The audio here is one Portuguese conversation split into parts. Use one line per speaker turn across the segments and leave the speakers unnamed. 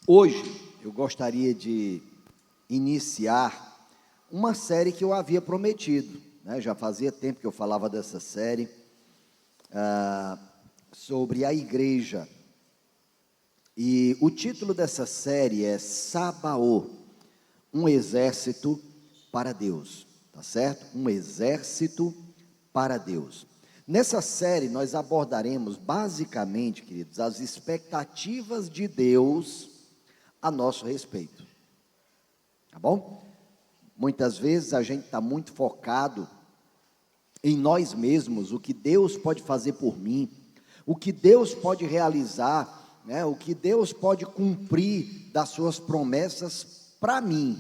Hoje eu gostaria de iniciar uma série que eu havia prometido, né? Já fazia tempo que eu falava dessa série, sobre a igreja. E o título dessa série é Sabaô, um exército para Deus, tá certo? Um exército para Deus. Nessa série nós abordaremos basicamente, queridos, as expectativas de Deus a nosso respeito, tá bom? Muitas vezes a gente está muito focado em nós mesmos, o que Deus pode fazer por mim, o que Deus pode realizar, né? O que Deus pode cumprir das suas promessas para mim.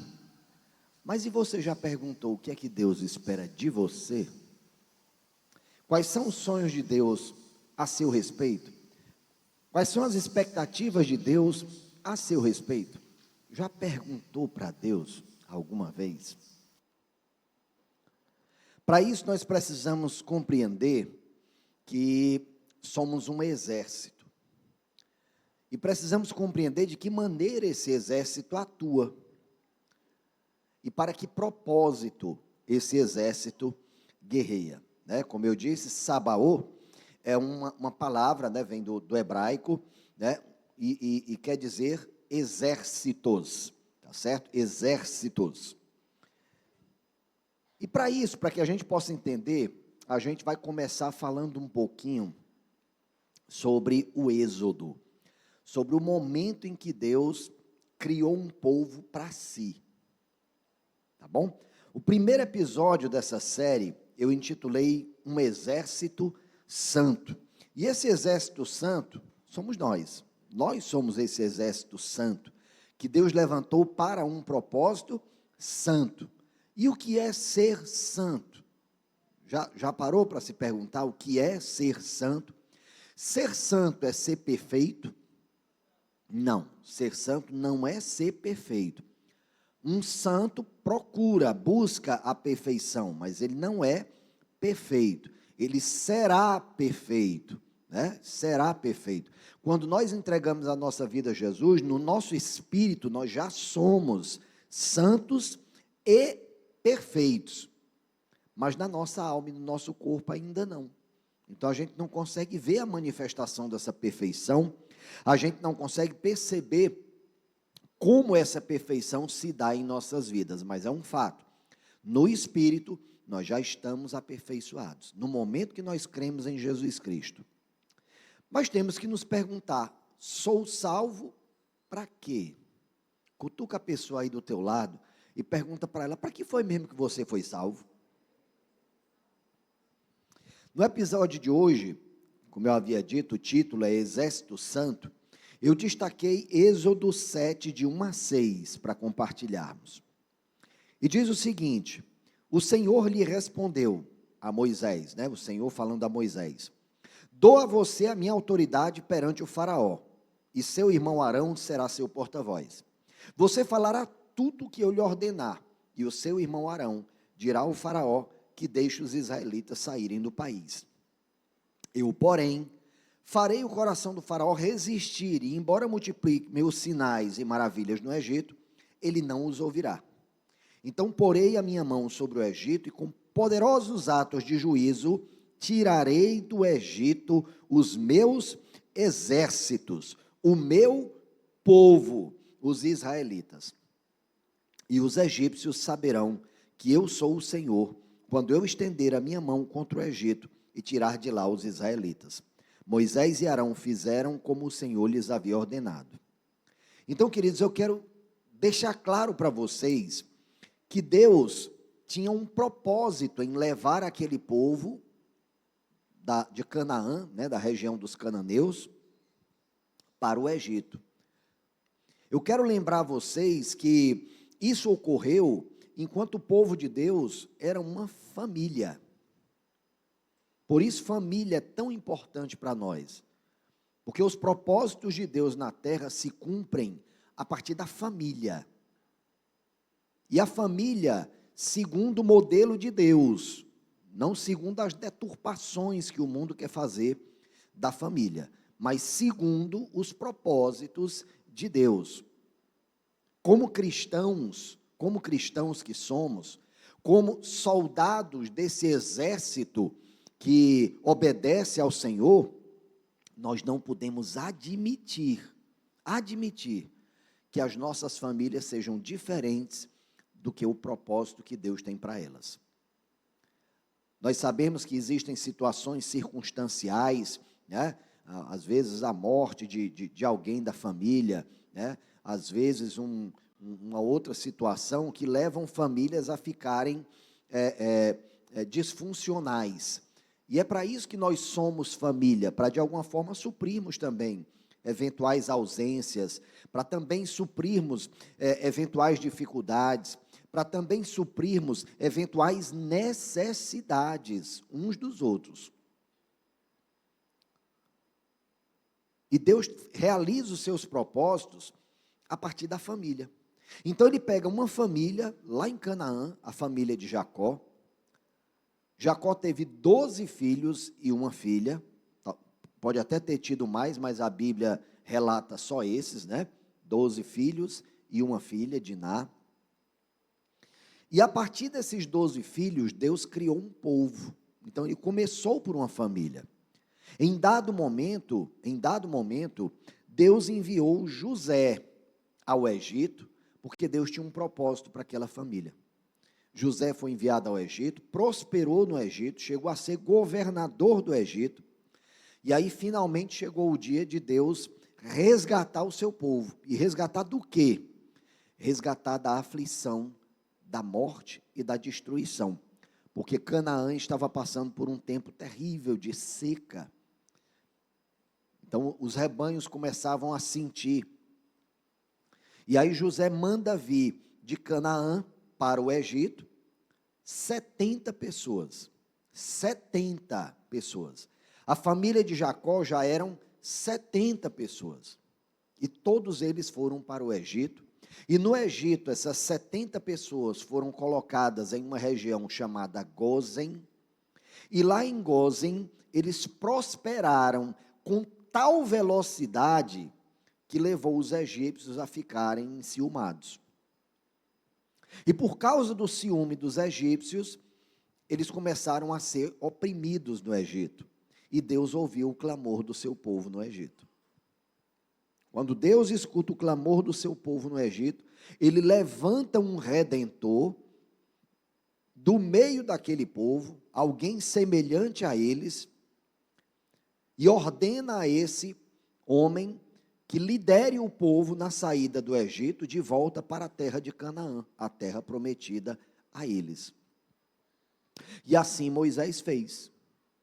Mas e você já perguntou o que é que Deus espera de você? Quais são os sonhos de Deus a seu respeito? Quais são as expectativas de Deus a seu respeito? Já perguntou para Deus alguma vez? Para isso nós precisamos compreender que somos um exército. E precisamos compreender de que maneira esse exército atua. E para que propósito esse exército guerreia, né? Como eu disse, Sabaô é uma palavra, né? Vem do hebraico, né? E quer dizer exércitos, tá certo? Exércitos. E para isso, para que a gente possa entender, a gente vai começar falando um pouquinho sobre o Êxodo, sobre o momento em que Deus criou um povo para si. Tá bom? O primeiro episódio dessa série eu intitulei Um Exército Santo. E esse exército santo somos nós. Nós somos esse exército santo que Deus levantou para um propósito santo. E o que é ser santo? Já parou para se perguntar o que é ser santo? Ser santo é ser perfeito? Não, ser santo não é ser perfeito. Um santo busca a perfeição, mas ele não é perfeito. Ele será perfeito, né? Será perfeito. Quando nós entregamos a nossa vida a Jesus, no nosso espírito nós já somos santos e perfeitos. Mas na nossa alma e no nosso corpo ainda não. Então a gente não consegue ver a manifestação dessa perfeição, a gente não consegue perceber como essa perfeição se dá em nossas vidas, mas é um fato. No Espírito, nós já estamos aperfeiçoados, no momento que nós cremos em Jesus Cristo. Mas temos que nos perguntar, sou salvo para quê? Cutuca a pessoa aí do teu lado e pergunta para ela, para que foi mesmo que você foi salvo? No episódio de hoje, como eu havia dito, o título é Exército Santo. Eu destaquei Êxodo 7, de 1 a 6, para compartilharmos. E diz o seguinte: o Senhor lhe respondeu a Moisés, né? O Senhor falando a Moisés: dou a você a minha autoridade perante o faraó, e seu irmão Arão será seu porta-voz. Você falará tudo o que eu lhe ordenar, e o seu irmão Arão dirá ao faraó que deixe os israelitas saírem do país. Eu, porém, farei o coração do faraó resistir, e embora multiplique meus sinais e maravilhas no Egito, ele não os ouvirá. Então porei a minha mão sobre o Egito, e com poderosos atos de juízo, tirarei do Egito os meus exércitos, o meu povo, os israelitas. E os egípcios saberão que eu sou o Senhor, quando eu estender a minha mão contra o Egito e tirar de lá os israelitas. Moisés e Arão fizeram como o Senhor lhes havia ordenado. Então, queridos, eu quero deixar claro para vocês que Deus tinha um propósito em levar aquele povo de Canaã, né, da região dos cananeus, para o Egito. Eu quero lembrar vocês que isso ocorreu enquanto o povo de Deus era uma família. Por isso, família é tão importante para nós, porque os propósitos de Deus na terra se cumprem a partir da família. E a família, segundo o modelo de Deus, não segundo as deturpações que o mundo quer fazer da família, mas segundo os propósitos de Deus. como cristãos que somos, como soldados desse exército que obedece ao Senhor, nós não podemos admitir que as nossas famílias sejam diferentes do que o propósito que Deus tem para elas. Nós sabemos que existem situações circunstanciais, né? Às vezes a morte de alguém da família, né? Às vezes uma outra situação que levam famílias a ficarem disfuncionais. E é para isso que nós somos família, para de alguma forma suprirmos também eventuais ausências, para também suprirmos eventuais dificuldades, para também suprirmos eventuais necessidades uns dos outros. E Deus realiza os seus propósitos a partir da família. Então ele pega uma família lá em Canaã, a família de Jacó. Jacó teve 12 filhos e uma filha. Pode até ter tido mais, mas a Bíblia relata só esses, né? 12 filhos e uma filha, Diná. E a partir desses 12 filhos, Deus criou um povo. Então ele começou por uma família. Em dado momento, Deus enviou José ao Egito, porque Deus tinha um propósito para aquela família. José foi enviado ao Egito, prosperou no Egito, chegou a ser governador do Egito, e aí finalmente chegou o dia de Deus resgatar o seu povo. E resgatar do quê? Resgatar da aflição, da morte e da destruição. Porque Canaã estava passando por um tempo terrível de seca. Então os rebanhos começavam a sentir. E aí José manda vir de Canaã para o Egito 70 pessoas. 70 pessoas. A família de Jacó já eram 70 pessoas. E todos eles foram para o Egito. E no Egito, essas 70 pessoas foram colocadas em uma região chamada Gósen. E lá em Gósen, eles prosperaram com tal velocidade que levou os egípcios a ficarem enciumados. E por causa do ciúme dos egípcios, eles começaram a ser oprimidos no Egito. E Deus ouviu o clamor do seu povo no Egito. Quando Deus escuta o clamor do seu povo no Egito, ele levanta um redentor do meio daquele povo, alguém semelhante a eles, e ordena a esse homem que lidere o povo na saída do Egito de volta para a terra de Canaã, a terra prometida a eles. E assim Moisés fez.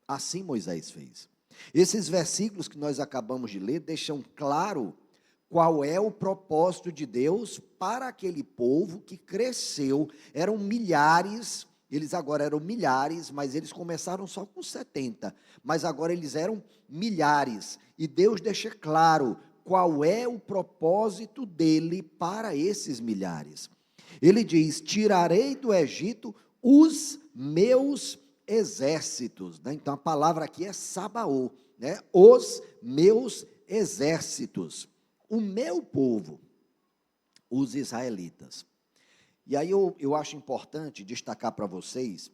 Assim Moisés fez. Esses versículos que nós acabamos de ler deixam claro qual é o propósito de Deus para aquele povo que cresceu. Eram milhares, eles agora eram milhares, mas eles começaram só com 70, mas agora eles eram milhares. E Deus deixa claro qual é o propósito dele para esses milhares. Ele diz: tirarei do Egito os meus exércitos, né? Então a palavra aqui é Sabaô, né? Os meus exércitos, o meu povo, os israelitas. E aí eu acho importante destacar para vocês,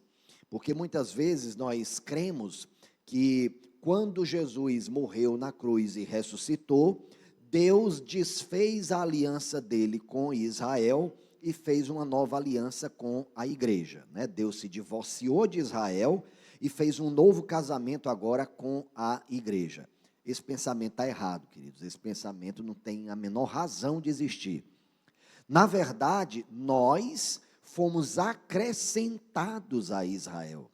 porque muitas vezes nós cremos que quando Jesus morreu na cruz e ressuscitou, Deus desfez a aliança dele com Israel e fez uma nova aliança com a igreja, né? Deus se divorciou de Israel e fez um novo casamento agora com a igreja. Esse pensamento está errado, queridos. Esse pensamento não tem a menor razão de existir. Na verdade, nós fomos acrescentados a Israel,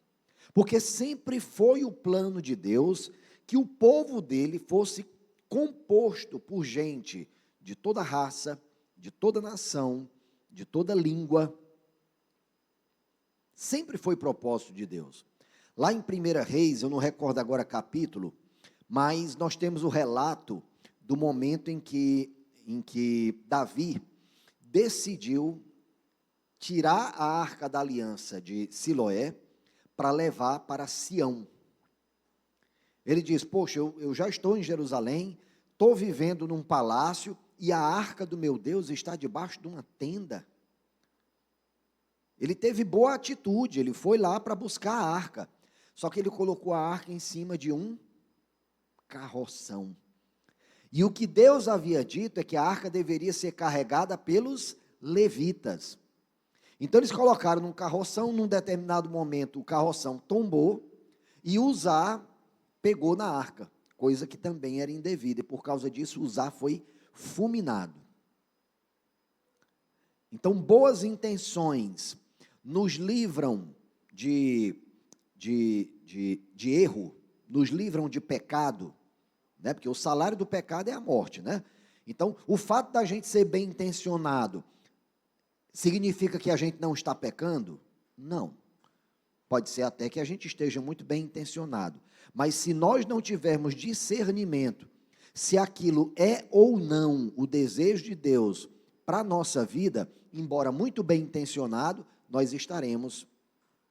porque sempre foi o plano de Deus que o povo dele fosse composto por gente de toda raça, de toda nação, de toda língua. Sempre foi propósito de Deus. Lá em 1 Reis, eu não recordo agora capítulo, mas nós temos o relato do momento em que Davi decidiu tirar a arca da aliança de Siloé para levar para Sião. Ele diz: poxa, eu já estou em Jerusalém, estou vivendo num palácio, e a arca do meu Deus está debaixo de uma tenda. Ele teve boa atitude, ele foi lá para buscar a arca, só que ele colocou a arca em cima de um carroção. E o que Deus havia dito é que a arca deveria ser carregada pelos levitas. Então eles colocaram num carroção, num determinado momento o carroção tombou, e Uzá pegou na arca, coisa que também era indevida, e por causa disso Uzá foi fulminado. Então, boas intenções nos livram de erro, nos livram de pecado, né? Porque o salário do pecado é a morte, né? Então, o fato da gente ser bem intencionado, significa que a gente não está pecando? Não. Pode ser até que a gente esteja muito bem intencionado, mas se nós não tivermos discernimento, se aquilo é ou não o desejo de Deus para a nossa vida, embora muito bem intencionado, nós estaremos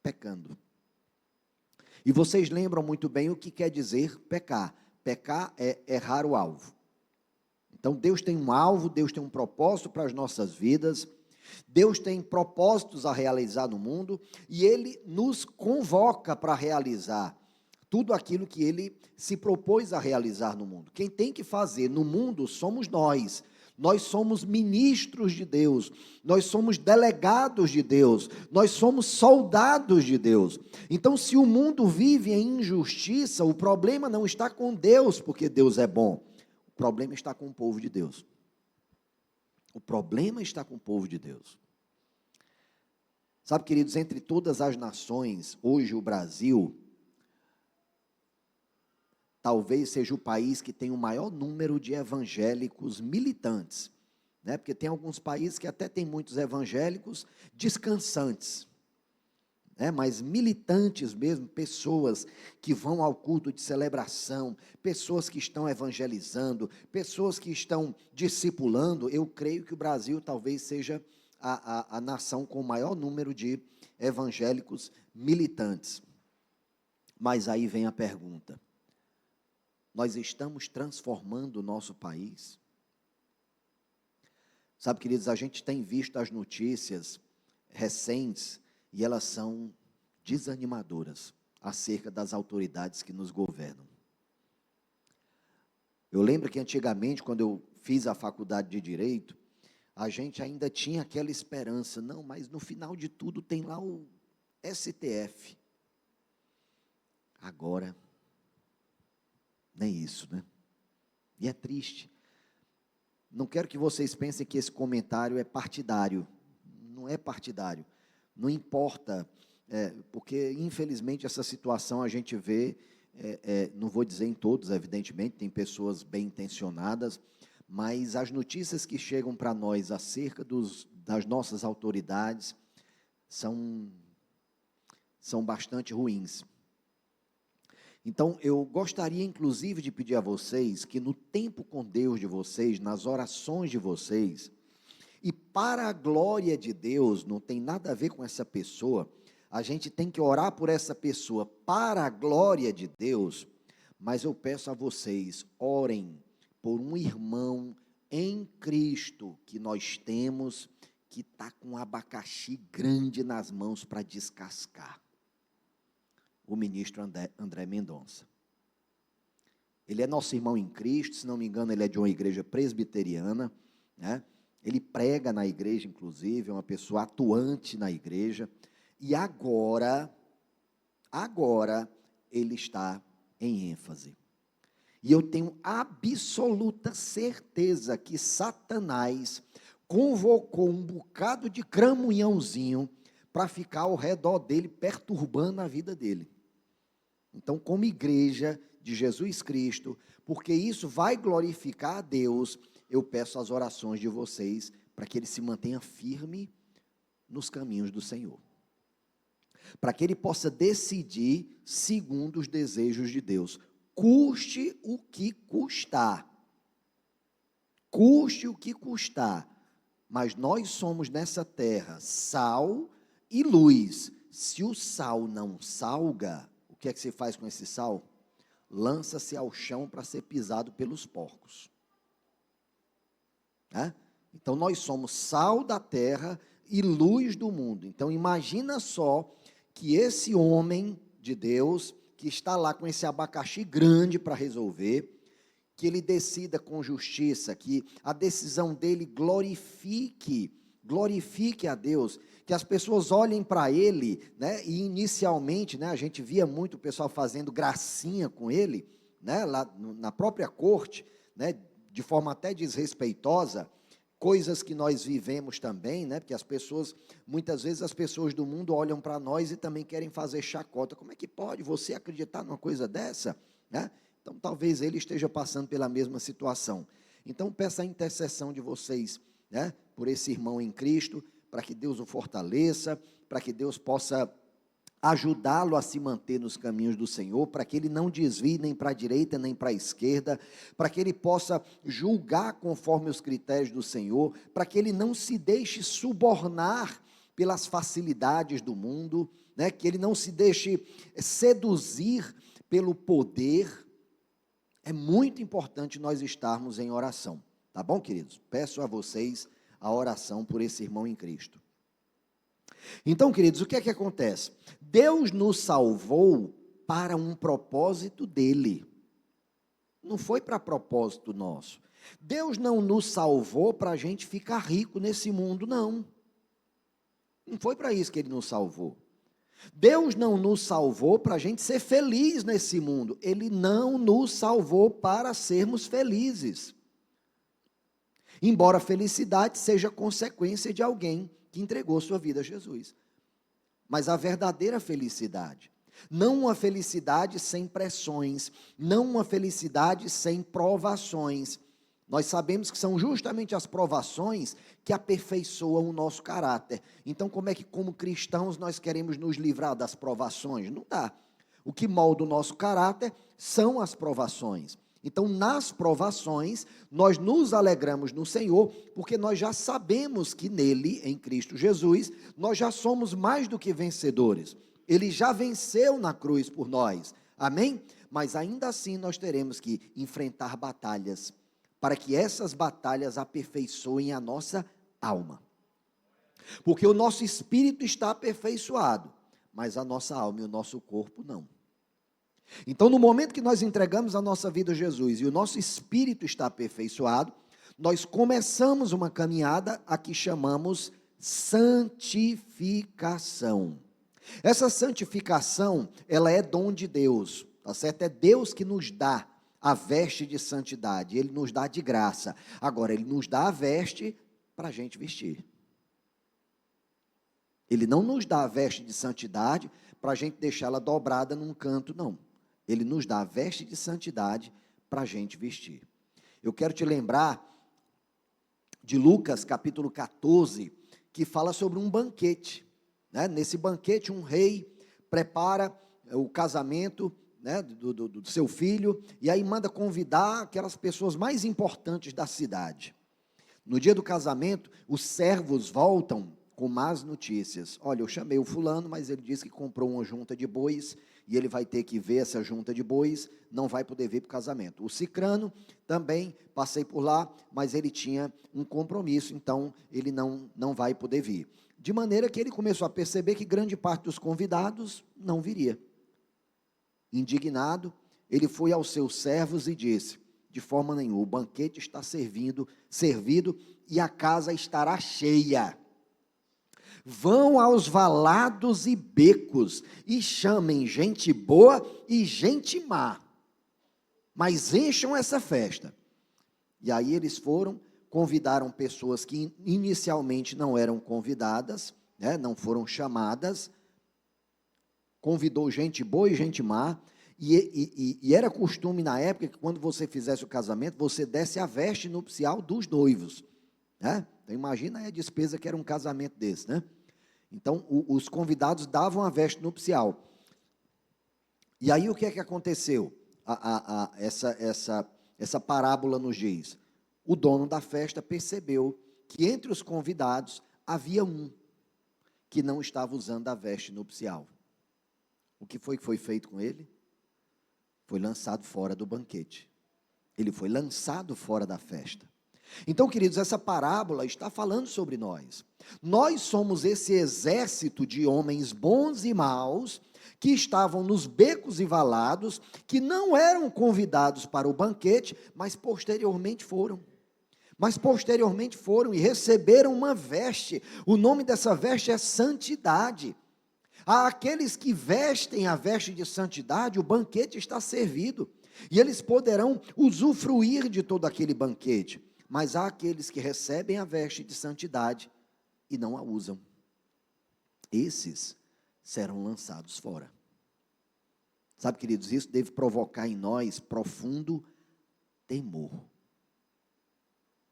pecando. E vocês lembram muito bem o que quer dizer pecar. Pecar é errar o alvo. Então Deus tem um alvo, Deus tem um propósito para as nossas vidas, Deus tem propósitos a realizar no mundo, e Ele nos convoca para realizar tudo aquilo que Ele se propôs a realizar no mundo. Quem tem que fazer no mundo somos nós. Nós somos ministros de Deus, nós somos delegados de Deus, nós somos soldados de Deus. Então, se o mundo vive em injustiça, o problema não está com Deus, porque Deus é bom. O problema está com o povo de Deus. O problema está com o povo de Deus. Sabe, queridos, entre todas as nações, hoje o Brasil talvez seja o país que tem o maior número de evangélicos militantes, né? Porque tem alguns países que até tem muitos evangélicos descansantes, né? Mas militantes mesmo, pessoas que vão ao culto de celebração, pessoas que estão evangelizando, pessoas que estão discipulando. Eu creio que o Brasil talvez seja a nação com o maior número de evangélicos militantes. Mas aí vem a pergunta: nós estamos transformando o nosso país? Sabe, queridos, a gente tem visto as notícias recentes e elas são desanimadoras acerca das autoridades que nos governam. Eu lembro que antigamente, quando eu fiz a faculdade de Direito, a gente ainda tinha aquela esperança, não, mas no final de tudo tem lá o STF. Agora, nem isso, né? E é triste. Não quero que vocês pensem que esse comentário é partidário. Não é partidário. Não importa, porque infelizmente essa situação a gente vê, não vou dizer em todos, evidentemente, tem pessoas bem intencionadas, mas as notícias que chegam para nós acerca das nossas autoridades são bastante ruins. Então, eu gostaria, inclusive, de pedir a vocês que no tempo com Deus de vocês, nas orações de vocês, e para a glória de Deus, não tem nada a ver com essa pessoa, a gente tem que orar por essa pessoa para a glória de Deus, mas eu peço a vocês, orem por um irmão em Cristo que nós temos, que está com um abacaxi grande nas mãos para descascar. O ministro André Mendonça. Ele é nosso irmão em Cristo, se não me engano, ele é de uma igreja presbiteriana, né? Ele prega na igreja, inclusive, é uma pessoa atuante na igreja, e agora ele está em ênfase. E eu tenho absoluta certeza que Satanás convocou um bocado de cramunhãozinho para ficar ao redor dele, perturbando a vida dele. Então, como igreja de Jesus Cristo, porque isso vai glorificar a Deus, eu peço as orações de vocês para que ele se mantenha firme nos caminhos do Senhor. Para que ele possa decidir segundo os desejos de Deus. Custe o que custar. Custe o que custar. Mas nós somos nessa terra sal e luz. Se o sal não salga, o que é que se faz com esse sal? Lança-se ao chão para ser pisado pelos porcos. né? Então, nós somos sal da terra e luz do mundo. Então, imagina só que esse homem de Deus, que está lá com esse abacaxi grande para resolver, que ele decida com justiça, que a decisão dele glorifique a Deus, que as pessoas olhem para ele, né, e inicialmente, né, a gente via muito o pessoal fazendo gracinha com ele, né, lá na própria corte, né, de forma até desrespeitosa, coisas que nós vivemos também, né, porque muitas vezes as pessoas do mundo olham para nós e também querem fazer chacota. Como é que pode você acreditar numa coisa dessa, né? Então, talvez ele esteja passando pela mesma situação. Então, peço a intercessão de vocês, né, por esse irmão em Cristo, para que Deus o fortaleça, para que Deus possa ajudá-lo a se manter nos caminhos do Senhor, para que ele não desvie nem para a direita nem para a esquerda, para que ele possa julgar conforme os critérios do Senhor, para que ele não se deixe subornar pelas facilidades do mundo, né, que ele não se deixe seduzir pelo poder. É muito importante nós estarmos em oração, tá bom, queridos? Peço a vocês a oração por esse irmão em Cristo. Então, queridos, o que é que acontece? Deus nos salvou para um propósito dele, não foi para propósito nosso. Deus não nos salvou para a gente ficar rico nesse mundo, não. Não foi para isso que ele nos salvou. Deus não nos salvou para a gente ser feliz nesse mundo. Ele não nos salvou para sermos felizes. Embora a felicidade seja consequência de alguém que entregou sua vida a Jesus. Mas a verdadeira felicidade, não uma felicidade sem pressões, não uma felicidade sem provações. Nós sabemos que são justamente as provações que aperfeiçoam o nosso caráter. Então, como é que, como cristãos, nós queremos nos livrar das provações? Não dá. O que molda o nosso caráter são as provações. Então, nas provações, nós nos alegramos no Senhor, porque nós já sabemos que nele, em Cristo Jesus, nós já somos mais do que vencedores. Ele já venceu na cruz por nós. Amém? Mas ainda assim nós teremos que enfrentar batalhas, para que essas batalhas aperfeiçoem a nossa alma. Porque o nosso espírito está aperfeiçoado, mas a nossa alma e o nosso corpo não. Então, no momento que nós entregamos a nossa vida a Jesus e o nosso espírito está aperfeiçoado, nós começamos uma caminhada a que chamamos santificação. Essa santificação, ela é dom de Deus, tá certo? É Deus que nos dá a veste de santidade, Ele nos dá de graça. Agora, Ele nos dá a veste para a gente vestir. Ele não nos dá a veste de santidade para a gente deixá-la dobrada num canto, não. Ele nos dá a veste de santidade para a gente vestir. Eu quero te lembrar de Lucas capítulo 14, que fala sobre um banquete, né? Nesse banquete, um rei prepara o casamento, né, do seu filho, e aí manda convidar aquelas pessoas mais importantes da cidade. No dia do casamento, os servos voltam com más notícias. Olha, eu chamei o fulano, mas ele disse que comprou uma junta de bois, e ele vai ter que ver essa junta de bois, não vai poder vir para o casamento. O cicrano também, passei por lá, mas ele tinha um compromisso, então ele não vai poder vir. De maneira que ele começou a perceber que grande parte dos convidados não viria. Indignado, ele foi aos seus servos e disse: de forma nenhuma, o banquete está servido e a casa estará cheia. Vão aos valados e becos e chamem gente boa e gente má, mas encham essa festa. E aí eles foram, convidaram pessoas que inicialmente não eram convidadas, né, não foram chamadas, convidou gente boa e gente má, e era costume na época que quando você fizesse o casamento, você desse a veste nupcial dos noivos, né? Então imagina aí a despesa que era um casamento desse, né? Então os convidados davam a veste nupcial. E aí o que é que aconteceu? Essa parábola nos diz: o dono da festa percebeu que entre os convidados havia um que não estava usando a veste nupcial. O que foi feito com ele? Foi lançado fora do banquete. Ele foi lançado fora da festa. Então, queridos, essa parábola está falando sobre nós. Nós somos esse exército de homens bons e maus, que estavam nos becos e valados, que não eram convidados para o banquete, mas posteriormente foram. E receberam uma veste. O nome dessa veste é santidade. Àqueles que vestem a veste de santidade, o banquete está servido, e eles poderão usufruir de todo aquele banquete. Mas há aqueles que recebem a veste de santidade e não a usam. Esses serão lançados fora. Sabe, queridos, isso deve provocar em nós profundo temor.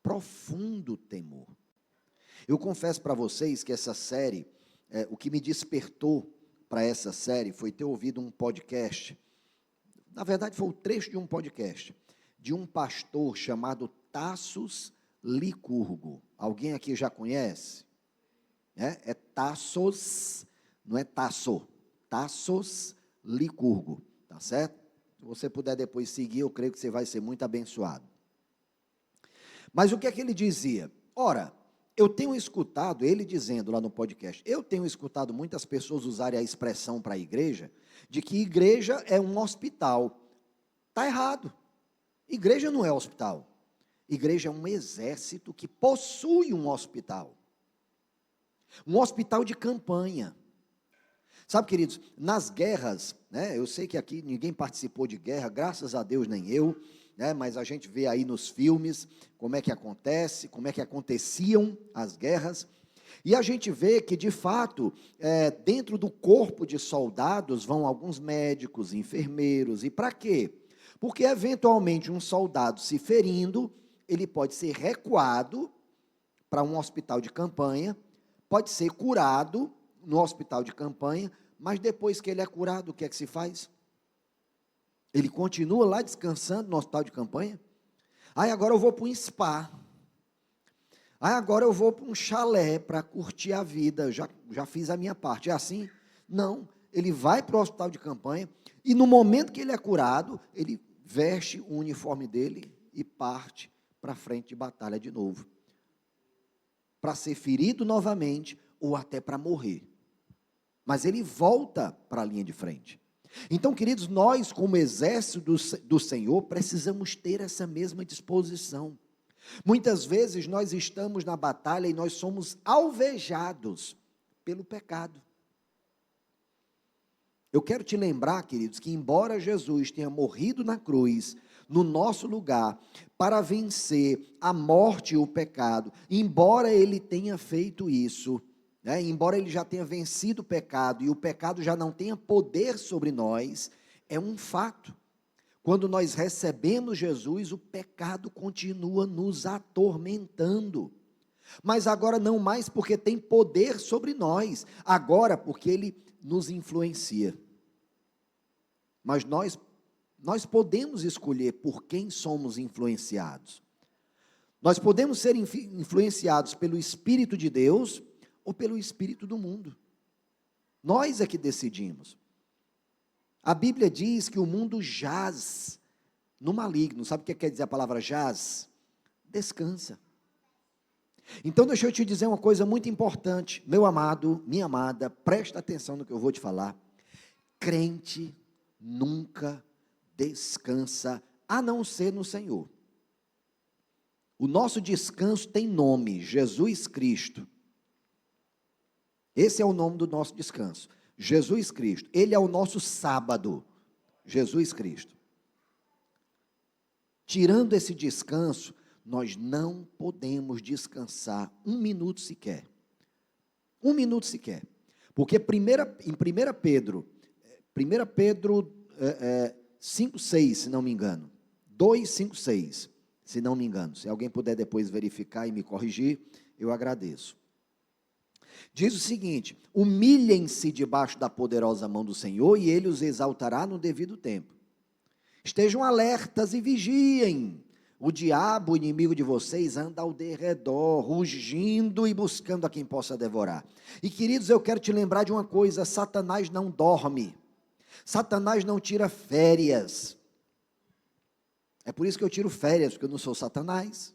Profundo temor. Eu confesso para vocês que essa série, o que me despertou para essa série foi ter ouvido um podcast. Na verdade, foi o trecho de um podcast, de um pastor chamado Tassos Licurgo. Alguém aqui já conhece? É Tassos, não é Tasso, Tassos Licurgo, tá certo? Se você puder depois seguir, eu creio que você vai ser muito abençoado. Mas o que é que ele dizia? Ora, eu tenho escutado, ele dizendo lá no podcast, eu tenho escutado muitas pessoas usarem a expressão para a igreja, de que igreja é um hospital. Está errado. Igreja não é hospital. Igreja é um exército que possui um hospital. Um hospital de campanha. Sabe, queridos, nas guerras, eu sei que aqui ninguém participou de guerra, graças a Deus nem eu, mas a gente vê aí nos filmes como é que acontece, como é que aconteciam as guerras, e a gente vê que, de fato, dentro do corpo de soldados vão alguns médicos, enfermeiros, e para quê? Porque, eventualmente, um soldado se ferindo, ele pode ser recuado para um hospital de campanha, pode ser curado no hospital de campanha, mas depois que ele é curado, o que é que se faz? Ele continua lá descansando no hospital de campanha? Agora eu vou para um spa. Agora eu vou para um chalé para curtir a vida, já fiz a minha parte. É assim? Não, ele vai para o hospital de campanha, e no momento que ele é curado, ele veste o uniforme dele e parte para a frente de batalha de novo, para ser ferido novamente, ou até para morrer. Mas ele volta para a linha de frente. Então, queridos, nós, como exército do Senhor, precisamos ter essa mesma disposição. Muitas vezes nós estamos na batalha e nós somos alvejados pelo pecado. Eu quero te lembrar, queridos, que embora Jesus tenha morrido na cruz, no nosso lugar, para vencer a morte e o pecado, embora ele tenha feito isso, embora ele já tenha vencido o pecado, e o pecado já não tenha poder sobre nós, é um fato. Quando nós recebemos Jesus, o pecado continua nos atormentando. Mas agora não mais porque tem poder sobre nós, agora porque ele nos influencia. Mas nós podemos escolher por quem somos influenciados. Nós podemos ser influenciados pelo Espírito de Deus ou pelo espírito do mundo. Nós é que decidimos. A Bíblia diz que o mundo jaz no maligno. Sabe o que quer dizer a palavra jaz? Descansa. Então deixa eu te dizer uma coisa muito importante, meu amado, minha amada, presta atenção no que eu vou te falar. Crente nunca descansa, a não ser no Senhor. O nosso descanso tem nome, Jesus Cristo. Esse é o nome do nosso descanso, Jesus Cristo. Ele é o nosso sábado, Jesus Cristo. Tirando esse descanso, nós não podemos descansar um minuto sequer. Um minuto sequer. Porque em 1 Pedro 5,6, se não me engano. 2,5,6, se não me engano. Se alguém puder depois verificar e me corrigir, eu agradeço. Diz o seguinte: humilhem-se debaixo da poderosa mão do Senhor, e Ele os exaltará no devido tempo. Estejam alertas e vigiem. O diabo, o inimigo de vocês, anda ao derredor, rugindo e buscando a quem possa devorar. E, queridos, eu quero te lembrar de uma coisa: Satanás não dorme. Satanás não tira férias. É por isso que eu tiro férias, porque eu não sou Satanás.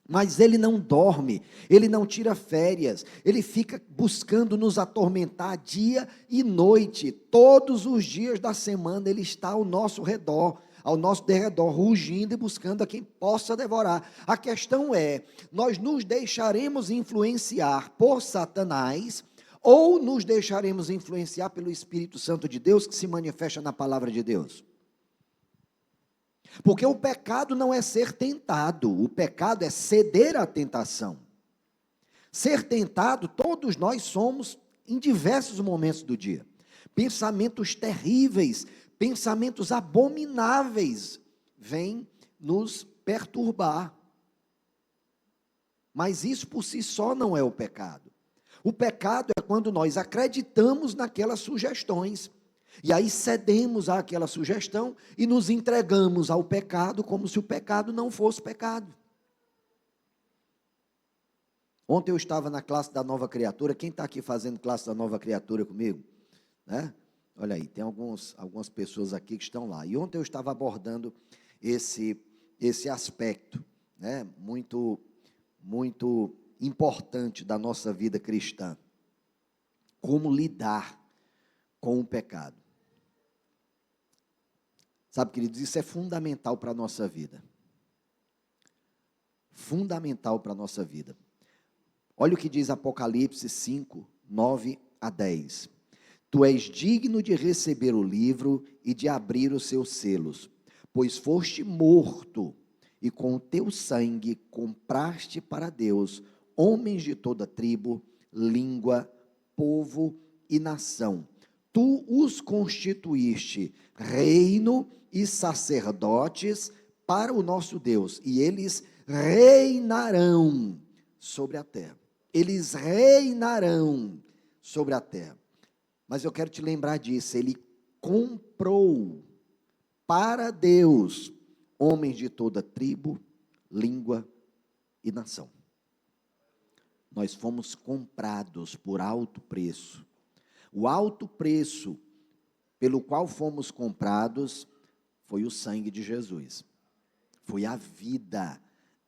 Mas ele não dorme, ele não tira férias, ele fica buscando nos atormentar dia e noite, todos os dias da semana ele está ao nosso derredor, rugindo e buscando a quem possa devorar. A questão é, nós nos deixaremos influenciar por Satanás, ou nos deixaremos influenciar pelo Espírito Santo de Deus, que se manifesta na palavra de Deus? Porque o pecado não é ser tentado, o pecado é ceder à tentação. Ser tentado, todos nós somos em diversos momentos do dia. Pensamentos terríveis, pensamentos abomináveis vêm nos perturbar. Mas isso por si só não é o pecado. O pecado é quando nós acreditamos naquelas sugestões. E aí cedemos àquela sugestão e nos entregamos ao pecado como se o pecado não fosse pecado. Ontem eu estava na classe da nova criatura. Quem está aqui fazendo classe da nova criatura comigo? Né? Olha aí, tem algumas pessoas aqui que estão lá. E ontem eu estava abordando esse aspecto, né, muito importante da nossa vida cristã. Como lidar com o pecado. Sabe, queridos, isso é fundamental para a nossa vida. Fundamental para a nossa vida. Olha o que diz Apocalipse 5, 9 a 10. Tu és digno de receber o livro e de abrir os seus selos, pois foste morto, e com o teu sangue compraste para Deus homens de toda tribo, língua, povo e nação. Tu os constituíste reino e sacerdotes para o nosso Deus, e eles reinarão sobre a terra. Eles reinarão sobre a terra. Mas eu quero te lembrar disso, ele comprou para Deus homens de toda tribo, língua e nação. Nós fomos comprados por alto preço. O alto preço pelo qual fomos comprados foi o sangue de Jesus. Foi a vida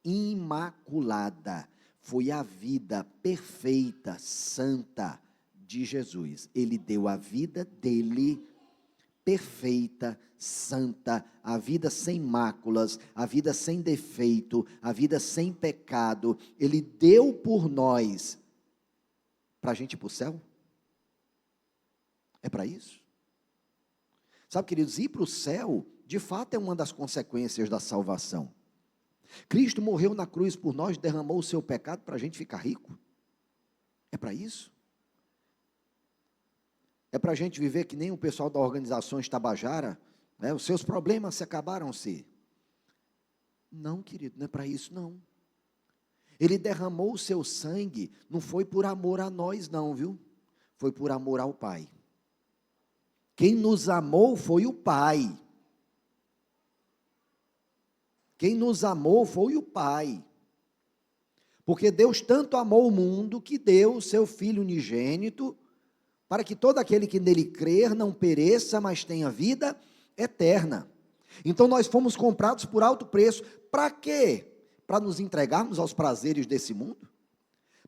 imaculada, foi a vida perfeita, santa de Jesus. Ele deu a vida dele perfeita, santa, a vida sem máculas, a vida sem defeito, a vida sem pecado. Ele deu por nós para a gente ir para o céu? É para isso? Sabe, queridos, ir para o céu, de fato, é uma das consequências da salvação. Cristo morreu na cruz por nós, derramou o seu pecado para a gente ficar rico. É para isso? É para a gente viver que nem o pessoal da organização Tabajara, né? Os seus problemas se acabaram-se. Não, querido, não é para isso não. Ele derramou o seu sangue, não foi por amor a nós não, viu? Foi por amor ao Pai. Quem nos amou foi o Pai. Quem nos amou foi o Pai. Porque Deus tanto amou o mundo que deu o seu Filho unigênito, para que todo aquele que nele crer não pereça, mas tenha vida eterna. Então nós fomos comprados por alto preço. Para quê? Para nos entregarmos aos prazeres desse mundo?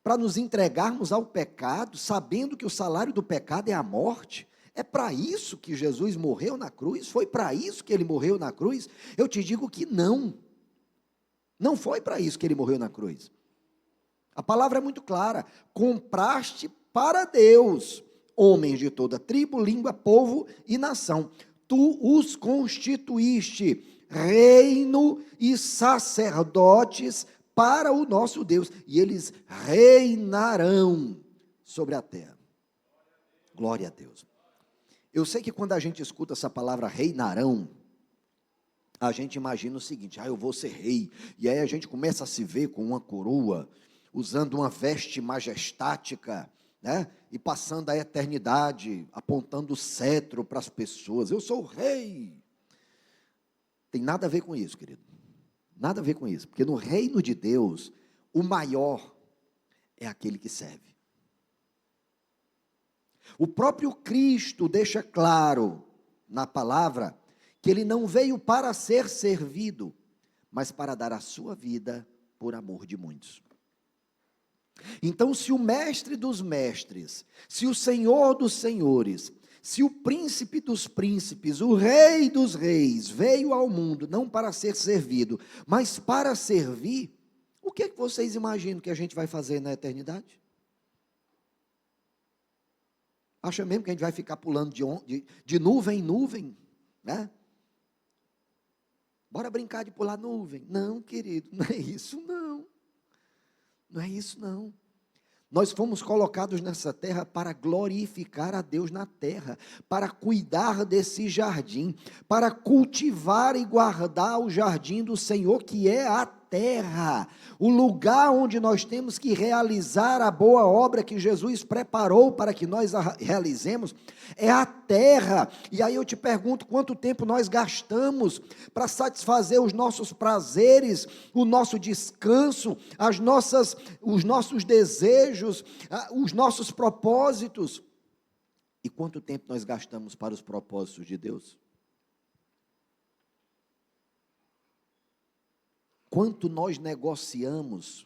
Para nos entregarmos ao pecado, sabendo que o salário do pecado é a morte? É para isso que Jesus morreu na cruz? Foi para isso que ele morreu na cruz? Eu te digo que não. Não foi para isso que ele morreu na cruz. A palavra é muito clara. Compraste para Deus homens de toda tribo, língua, povo e nação. Tu os constituíste reino e sacerdotes para o nosso Deus, e eles reinarão sobre a terra. Glória a Deus. Eu sei que quando a gente escuta essa palavra reinarão, a gente imagina o seguinte: eu vou ser rei, e aí a gente começa a se ver com uma coroa, usando uma veste majestática, né? E passando a eternidade, apontando o cetro para as pessoas. Eu sou o rei. Tem nada a ver com isso, querido. Nada a ver com isso. Porque no reino de Deus, o maior é aquele que serve. O próprio Cristo deixa claro na palavra que ele não veio para ser servido, mas para dar a sua vida por amor de muitos. Então, se o mestre dos mestres, se o senhor dos senhores, se o príncipe dos príncipes, o rei dos reis, veio ao mundo não para ser servido, mas para servir, o que é que vocês imaginam que a gente vai fazer na eternidade? Acha mesmo que a gente vai ficar pulando de nuvem em nuvem, né? Bora brincar de pular nuvem. Não, querido, não é isso não. Não é isso não. Nós fomos colocados nessa terra para glorificar a Deus na terra, para cuidar desse jardim, para cultivar e guardar o jardim do Senhor, que é a terra, o lugar onde nós temos que realizar a boa obra que Jesus preparou para que nós a realizemos, é a terra. E aí eu te pergunto, quanto tempo nós gastamos para satisfazer os nossos prazeres, o nosso descanso, os nossos desejos, os nossos propósitos? E quanto tempo nós gastamos para os propósitos de Deus? Quanto nós negociamos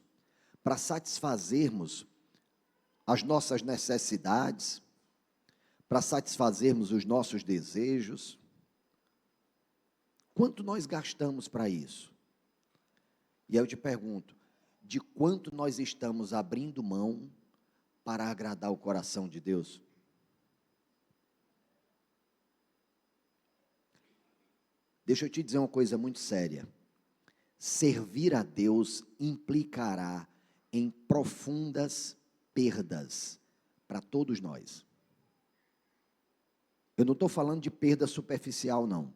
para satisfazermos as nossas necessidades, para satisfazermos os nossos desejos? Quanto nós gastamos para isso? E aí eu te pergunto, de quanto nós estamos abrindo mão para agradar o coração de Deus? Deixa eu te dizer uma coisa muito séria. Servir a Deus implicará em profundas perdas para todos nós. Eu não estou falando de perda superficial, não.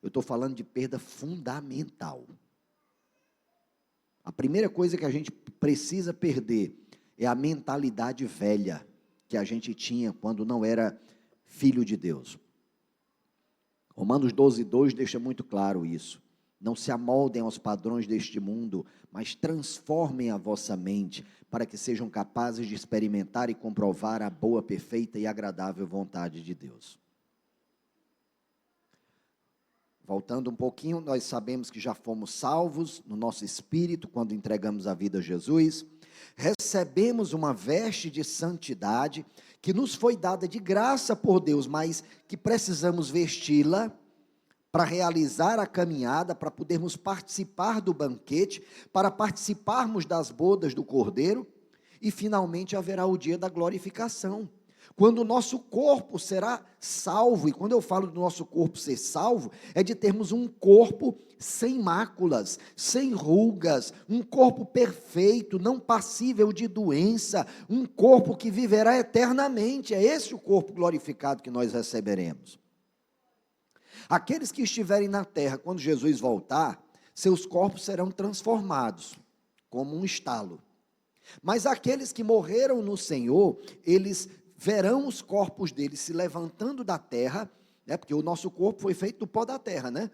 Eu estou falando de perda fundamental. A primeira coisa que a gente precisa perder é a mentalidade velha que a gente tinha quando não era filho de Deus. Romanos 12:2 deixa muito claro isso. Não se amoldem aos padrões deste mundo, mas transformem a vossa mente, para que sejam capazes de experimentar e comprovar a boa, perfeita e agradável vontade de Deus. Voltando um pouquinho, nós sabemos que já fomos salvos no nosso espírito, quando entregamos a vida a Jesus. Recebemos uma veste de santidade, que nos foi dada de graça por Deus, mas que precisamos vesti-la, para realizar a caminhada, para podermos participar do banquete, para participarmos das bodas do Cordeiro, e finalmente haverá o dia da glorificação, quando o nosso corpo será salvo. E quando eu falo do nosso corpo ser salvo, é de termos um corpo sem máculas, sem rugas, um corpo perfeito, não passível de doença, um corpo que viverá eternamente. É esse o corpo glorificado que nós receberemos. Aqueles que estiverem na terra, quando Jesus voltar, seus corpos serão transformados, como um estalo. Mas aqueles que morreram no Senhor, eles verão os corpos deles se levantando da terra, né, porque o nosso corpo foi feito do pó da terra, né?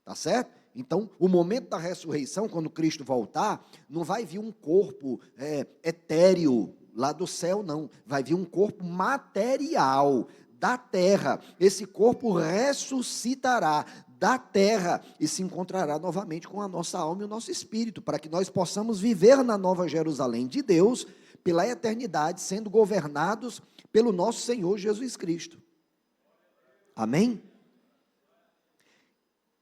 Tá certo? Então, o momento da ressurreição, quando Cristo voltar, não vai vir um corpo etéreo lá do céu, não. Vai vir um corpo material da terra. Esse corpo ressuscitará da terra e se encontrará novamente com a nossa alma e o nosso espírito, para que nós possamos viver na Nova Jerusalém de Deus, pela eternidade, sendo governados pelo nosso Senhor Jesus Cristo. Amém?